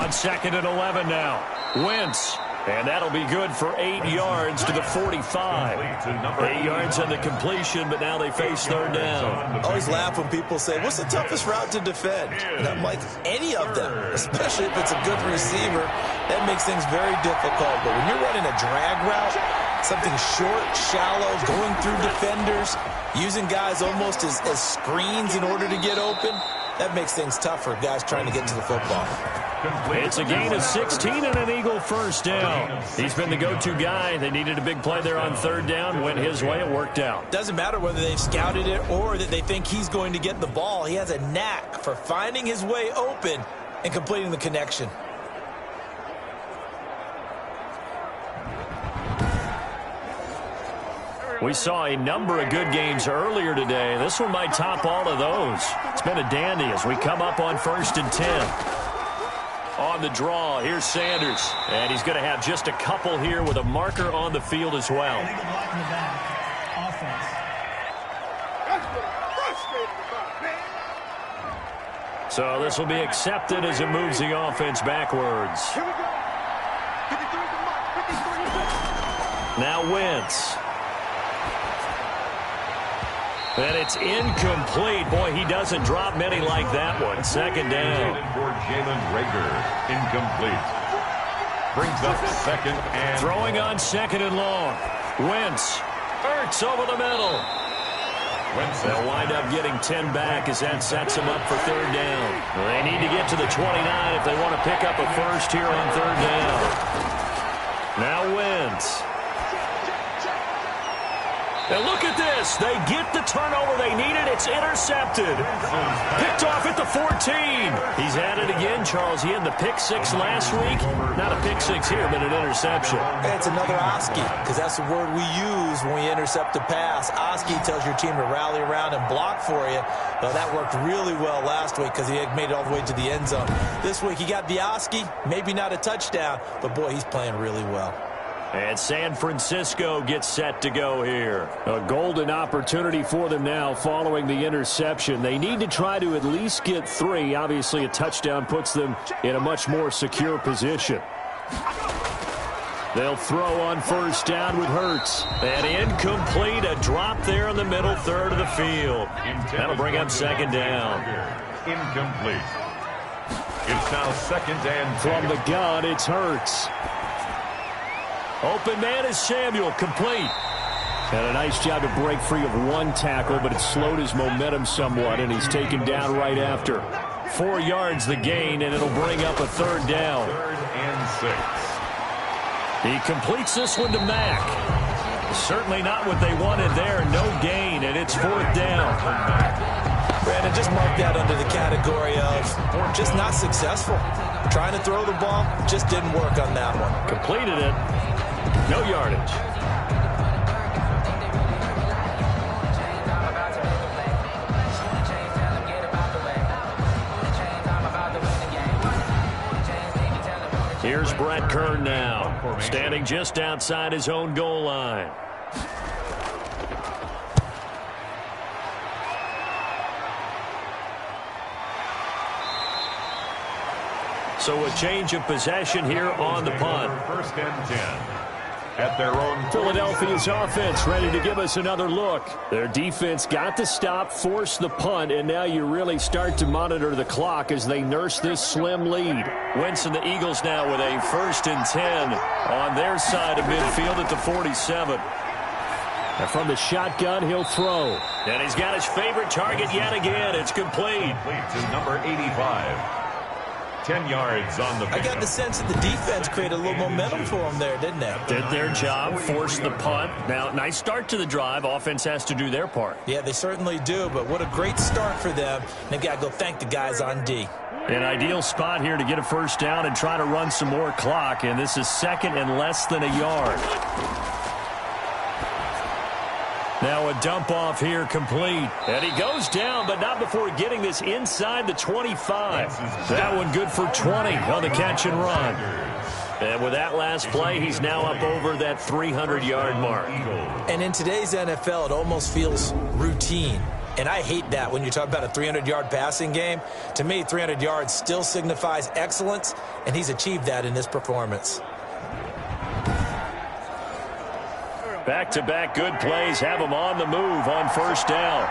On 2nd and 11 now. Wentz. And that'll be good for 8 yards to the 45. 8 yards on the completion, but now they face third down. I always laugh when people say, what's the toughest route to defend? And I'm like, any of them, especially if it's a good receiver. That makes things very difficult. But when you're running a drag route, something short, shallow, going through defenders, using guys almost as screens in order to get open, that makes things tough for guys trying to get to the football. It's a gain of 16 and an Eagle first down. He's been the go-to guy. They needed a big play there on third down. Went his way. It worked out. Doesn't matter whether they've scouted it or that they think he's going to get the ball. He has a knack for finding his way open and completing the connection. We saw a number of good games earlier today. This one might top all of those. It's been a dandy as we come up on 1st and 10. On the draw, here's Sanders. And he's going to have just a couple here with a marker on the field as well. So this will be accepted as it moves the offense backwards. Now Wentz. And it's incomplete. Boy, he doesn't drop many like that one. Second down. For Jalen Reagor, incomplete. Brings up 2nd and... Throwing on 2nd and long. Wentz. Ertz over the middle. They'll wind up getting 10 back as that sets them up for third down. They need to get to the 29 if they want to pick up a first here on third down. Now Wentz. And look at this. They get the turnover they needed. It's intercepted. Picked off at the 14. He's at it again, Charles. He had the pick 6 last week. Not a pick 6 here, but an interception. It's another Oski, because that's the word we use when we intercept a pass. Oski tells your team to rally around and block for you. Well, that worked really well last week because he had made it all the way to the end zone. This week he got the Oski, maybe not a touchdown, but boy, he's playing really well. And San Francisco gets set to go here. A golden opportunity for them now following the interception. They need to try to at least get 3. Obviously, a touchdown puts them in a much more secure position. They'll throw on first down with Hurts. And incomplete, a drop there in the middle third of the field. That'll bring up second down. Incomplete. It's now 2nd and 10. From the gun, it's Hurts. Open man is Samuel, complete. Had a nice job to break free of one tackle, but it slowed his momentum somewhat, and he's taken down right after. 4 yards the gain, and it'll bring up a third down. 3rd and 6. He completes this one to Mack. Certainly not what they wanted there. No gain, and it's 4th down. Brandon, just mark that under the category of just not successful. Trying to throw the ball, just didn't work on that one. Completed it. No yardage. Here's Brett Kern now, standing just outside his own goal line. So a change of possession here on the punt. 1st and 10. At their own Philadelphia's offense ready to give us another look. Their defense got to stop, force the punt, and now you really start to monitor the clock as they nurse this slim lead. Wentz and the Eagles now with a 1st and 10 on their side of midfield at the 47. And from the shotgun, he'll throw. And he's got his favorite target yet again. It's complete. Complete to number 85. 10 yards on the I got the sense that the defense created a little momentum for them there, didn't they? Did their job, forced the punt. Now, nice start to the drive. Offense has to do their part. Yeah, they certainly do, but what a great start for them. They've got to go thank the guys on D. An ideal spot here to get a first down and try to run some more clock, and this is second and less than a yard. Now a dump off here complete. And he goes down, but not before getting this inside the 25. That one good for 20 on the catch and run. And with that last play, he's now up over that 300-yard mark. And in today's NFL, it almost feels routine. And I hate that when you talk about a 300-yard passing game. To me, 300 yards still signifies excellence, and he's achieved that in this performance. Back-to-back good plays have him on the move on first down.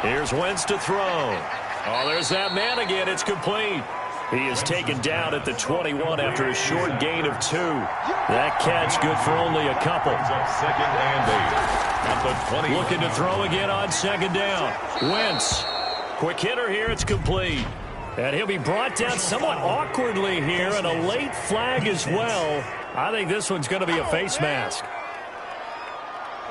Here's Wentz to throw. Oh, there's that man again. It's complete. He is taken down at the 21 after a short gain of 2. That catch good for only a couple. Second and 8 at the 20. Looking to throw again on second down. Wentz. Quick hitter here. It's complete. And he'll be brought down somewhat awkwardly here, and a late flag as well. I think this one's going to be a face mask.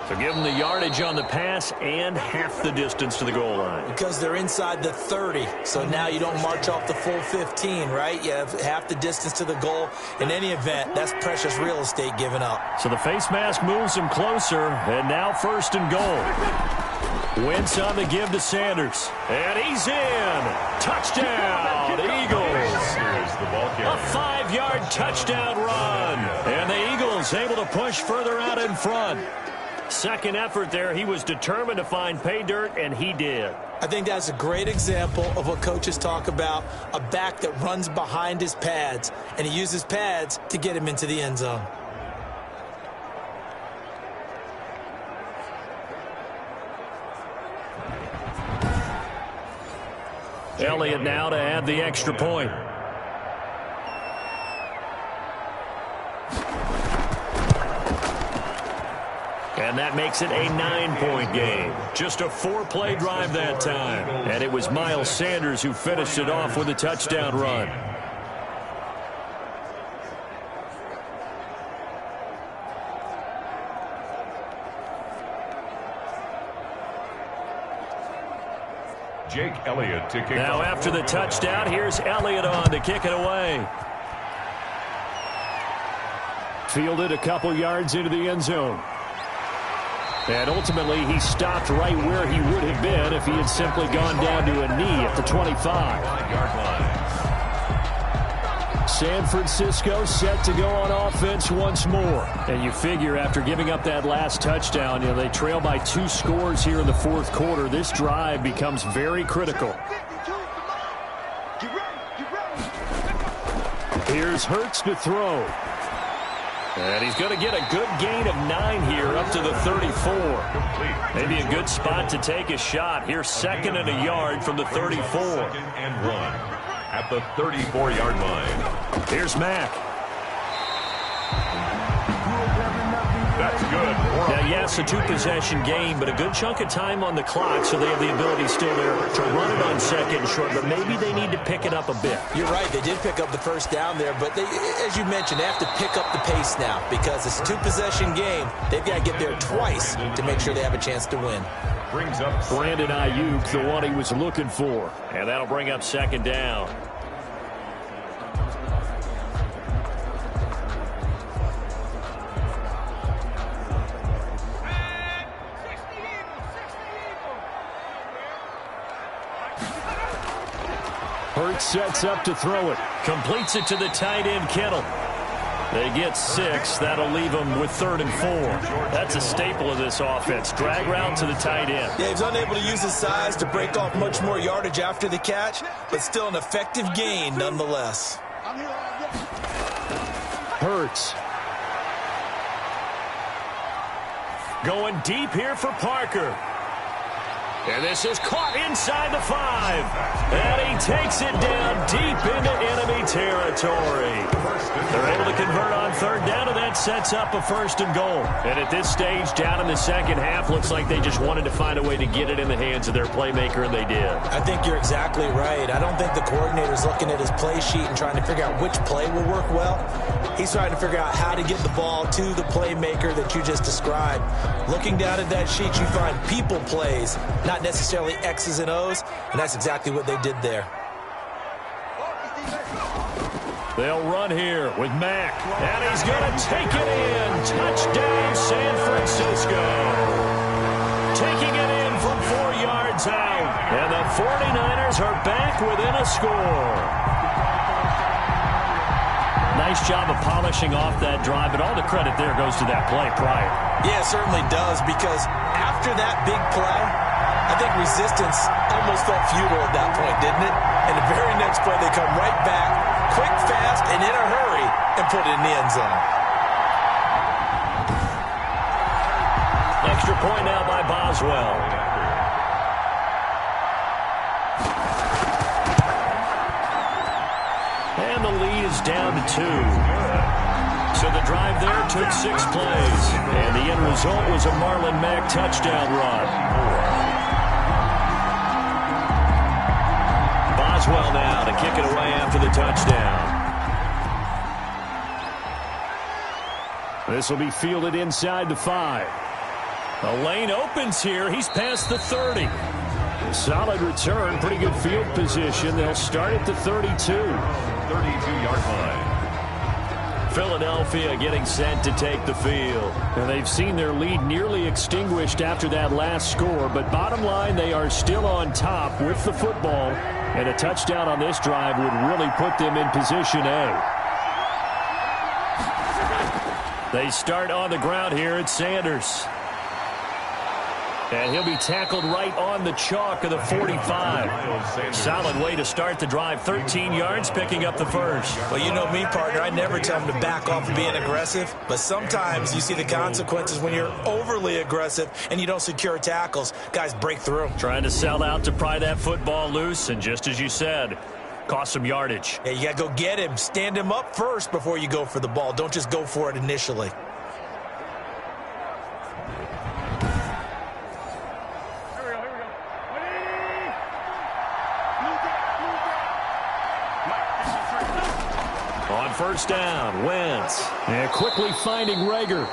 So give them the yardage on the pass and half the distance to the goal line. Because they're inside the 30, so now you don't march off the full 15, right? You have half the distance to the goal. In any event, that's precious real estate given up. So the face mask moves him closer, and now first and goal. Wentz on the give to Sanders. And he's in. Touchdown, Eagles. A 5-yard touchdown run. And the Eagles able to push further out in front. Second effort there. He was determined to find pay dirt, and he did. I think that's a great example of what coaches talk about, a back that runs behind his pads, and he uses pads to get him into the end zone. Elliott now to add the extra point. And that makes it a 9-point game. Just a 4-play drive that time. And it was Miles Sanders who finished it off with a touchdown run. Jake Elliott to kick now off. After the touchdown, here's Elliott on to kick it away. Fielded a couple yards into the end zone. And ultimately, he stopped right where he would have been if he had simply gone down to a knee at the 25-yard line. San Francisco set to go on offense once more. And you figure after giving up that last touchdown, they trail by 2 scores here in the fourth quarter. This drive becomes very critical. Here's Hurts to throw. And he's going to get a good gain of 9 here up to the 34. Maybe a good spot to take a shot. Here's second and a yard from the 34. Second and 1 at the 34-yard line. Here's Mack. That's good. Now, yes, a 2-possession game, but a good chunk of time on the clock, so they have the ability still there to run it on second and short, but maybe they need to pick it up a bit. You're right. They did pick up the first down there, but they, as you mentioned, they have to pick up the pace now because it's a 2-possession game. They've got to get there twice to make sure they have a chance to win. Brings up Brandon Ayuk, the one he was looking for. And that'll bring up second down. Hurts sets up to throw it. Completes it to the tight end, Kittle. They get 6. That'll leave them with 3rd and 4. That's a staple of this offense. Drag route to the tight end. Yeah, he's unable to use his size to break off much more yardage after the catch, but still an effective gain nonetheless. Hurts. Going deep here for Parker. And this is caught inside the 5. And he takes it down deep into enemy territory. They're able to convert on third down, and that sets up a 1st and goal. And at this stage, down in the second half, looks like they just wanted to find a way to get it in the hands of their playmaker, and they did. I think you're exactly right. I don't think the coordinator's looking at his play sheet and trying to figure out which play will work well. He's trying to figure out how to get the ball to the playmaker that you just described. Looking down at that sheet, you find people plays, not necessarily X's and O's, and that's exactly what they did there. They'll run here with Mack, and he's going to take it in. Touchdown, San Francisco. Taking it in from 4 yards out, and the 49ers are back within a score. Nice job of polishing off that drive, but all the credit there goes to that play prior. Yeah, it certainly does, because after that big play, I think resistance almost felt futile at that point, didn't it? And the very next play, they come right back, quick, fast, and in a hurry, and put it in the end zone. Extra point now by Boswell. And the lead is down to 2. So the drive there took 6 plays. And the end result was a Marlon Mack touchdown run. Boswell now to kick it away after the touchdown. This will be fielded inside the 5. The lane opens here. He's past the 30. Solid return. Pretty good field position. They'll start at the 32. 32-yard line. Philadelphia getting set to take the field. And they've seen their lead nearly extinguished after that last score. But bottom line, they are still on top with the football. And a touchdown on this drive would really put them in position A. They start on the ground here at Sanders. And he'll be tackled right on the chalk of the 45. Solid way to start the drive. 13 yards, picking up the first. Well, you know me, partner. I never tell them to back off of being aggressive. But sometimes you see the consequences when you're overly aggressive and you don't secure tackles. Guys break through. Trying to sell out to pry that football loose. And just as you said, cost some yardage. Yeah, you got to go get him. Stand him up first before you go for the ball. Don't just go for it initially. On first down, Wentz. And quickly finding Rager.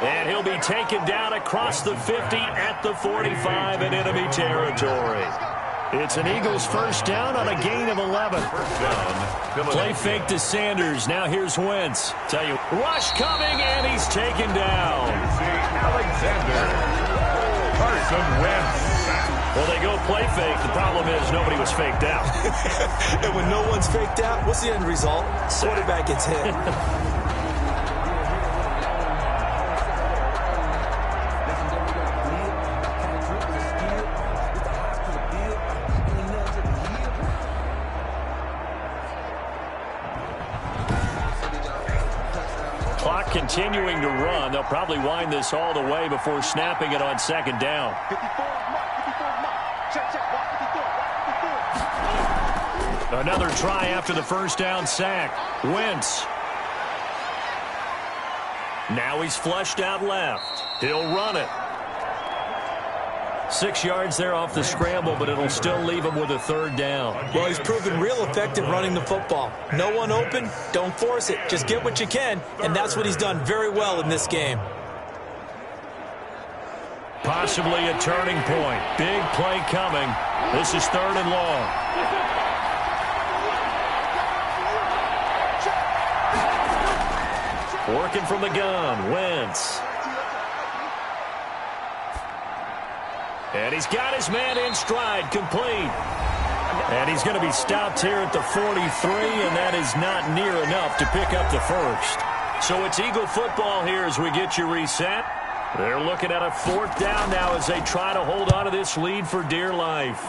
And he'll be taken down across the 50 at the 45 in enemy territory. It's an Eagles first down on a gain of 11. Play fake to Sanders. Now here's Wentz. Tell you, rush coming, and he's taken down. Alexander. Carson Wentz. Well, they go play fake. The problem is nobody was faked out. And when no one's faked out, what's the end result? Quarterback gets hit. Clock continuing to run. They'll probably wind this all the way before snapping it on second down. Another try after the first down sack. Wentz. Now he's flushed out left. He'll run it. 6 yards there off the scramble, but it'll still leave him with a third down. Well, he's proven real effective running the football. No one open, don't force it. Just get what you can, and that's what he's done very well in this game. Possibly a turning point. Big play coming. This is 3rd and long. Working from the gun, Wentz. And he's got his man in stride, complete. And he's going to be stopped here at the 43, and that is not near enough to pick up the first. So it's Eagle football here as we get you reset. They're looking at a 4th down now as they try to hold on to this lead for dear life.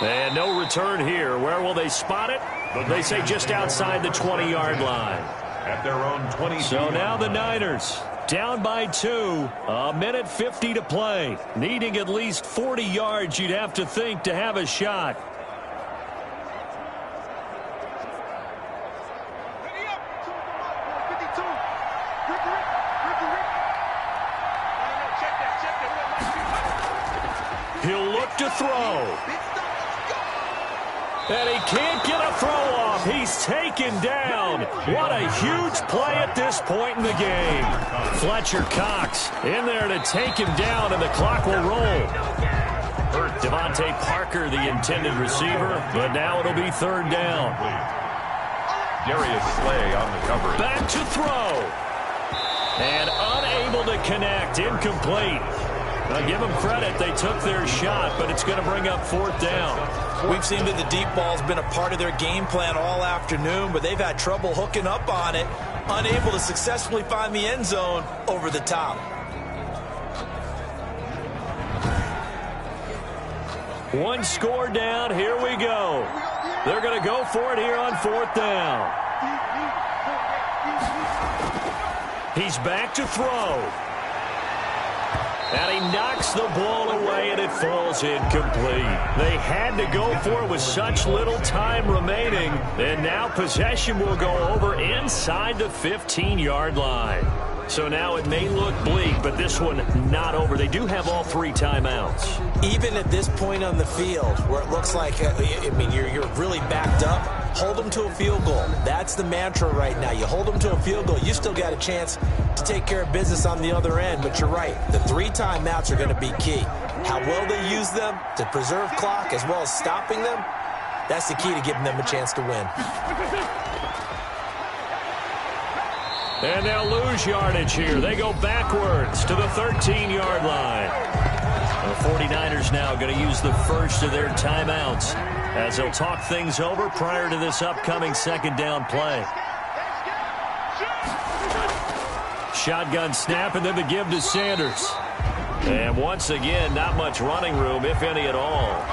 And no return here. Where will they spot it? They say just outside the 20-yard line. At their own 20. So now the Niners Down by 2. A minute 50 to play. Needing at least 40 yards, you'd have to think, to have a shot. He'll look to throw. And he can't get a throw off. He's taken down. What a huge play at this point in the game. Fletcher Cox in there to take him down, and the clock will roll. Devontae Parker, the intended receiver, but now it'll be third down. Darius Slay on the coverage. Back to throw. And unable to connect. Incomplete. Now, give them credit. They took their shot, but it's going to bring up fourth down. We've seen that the deep ball's been a part of their game plan all afternoon, but they've had trouble hooking up on it, unable to successfully find the end zone over the top. One score down. Here we go. They're going to go for it here on fourth down. He's back to throw. And he knocks the ball away, and it falls incomplete. They had to go for it with such little time remaining. And now possession will go over inside the 15-yard line. So now it may look bleak, but this one not over. They do have all 3 timeouts. Even at this point on the field, where it looks like, you're really backed up, hold them to a field goal. That's the mantra right now. You hold them to a field goal, you still got a chance to take care of business on the other end. But you're right, the 3 timeouts are going to be key. How well they use them to preserve clock as well as stopping them, that's the key to giving them a chance to win. And they'll lose yardage here. They go backwards to the 13-yard line. The 49ers now going to use the first of their timeouts as they'll talk things over prior to this upcoming second down play. Shotgun snap, and then the give to Sanders. And once again, not much running room, if any at all.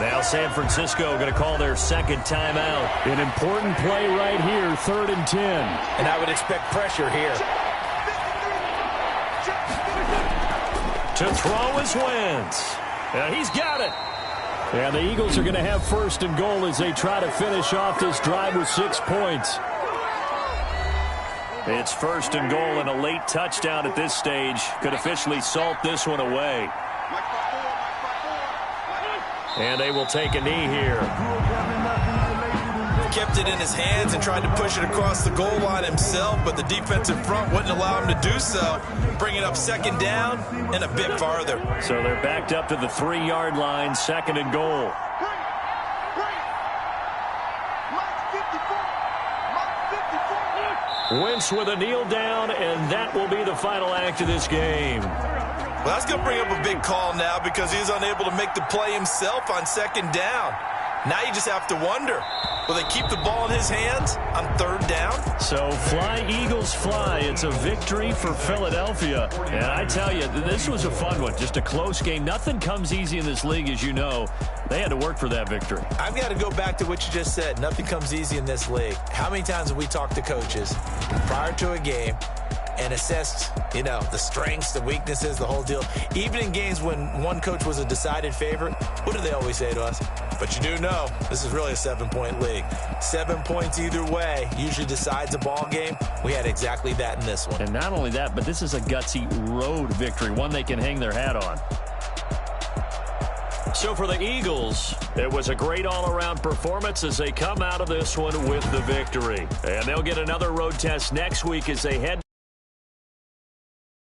Now San Francisco going to call their second timeout. An important play right here, 3rd and 10. And I would expect pressure here. To throw is Wentz. And he's got it. And the Eagles are going to have first and goal as they try to finish off this drive with 6 points. It's first and goal, and a late touchdown at this stage could officially salt this one away. And they will take a knee here. Kept it in his hands and tried to push it across the goal line himself, but the defensive front wouldn't allow him to do so. Bring it up second down and a bit farther. So they're backed up to the 3-yard line, 2nd and goal. Wentz with a kneel down, and that will be the final act of this game. Well, that's going to bring up a big call now because he's unable to make the play himself on second down. Now you just have to wonder, will they keep the ball in his hands on 3rd down? So fly, Eagles, fly. It's a victory for Philadelphia. And I tell you, this was a fun one. Just a close game. Nothing comes easy in this league, as you know. They had to work for that victory. I've got to go back to what you just said. Nothing comes easy in this league. How many times have we talked to coaches prior to a game and assessed, the strengths, the weaknesses, the whole deal? Even in games when one coach was a decided favorite, what do they always say to us? But you do know this is really a 7-point league. 7 points either way usually decides a ball game. We had exactly that in this one. And not only that, but this is a gutsy road victory, one they can hang their hat on. So for the Eagles, it was a great all-around performance as they come out of this one with the victory. And they'll get another road test next week as they head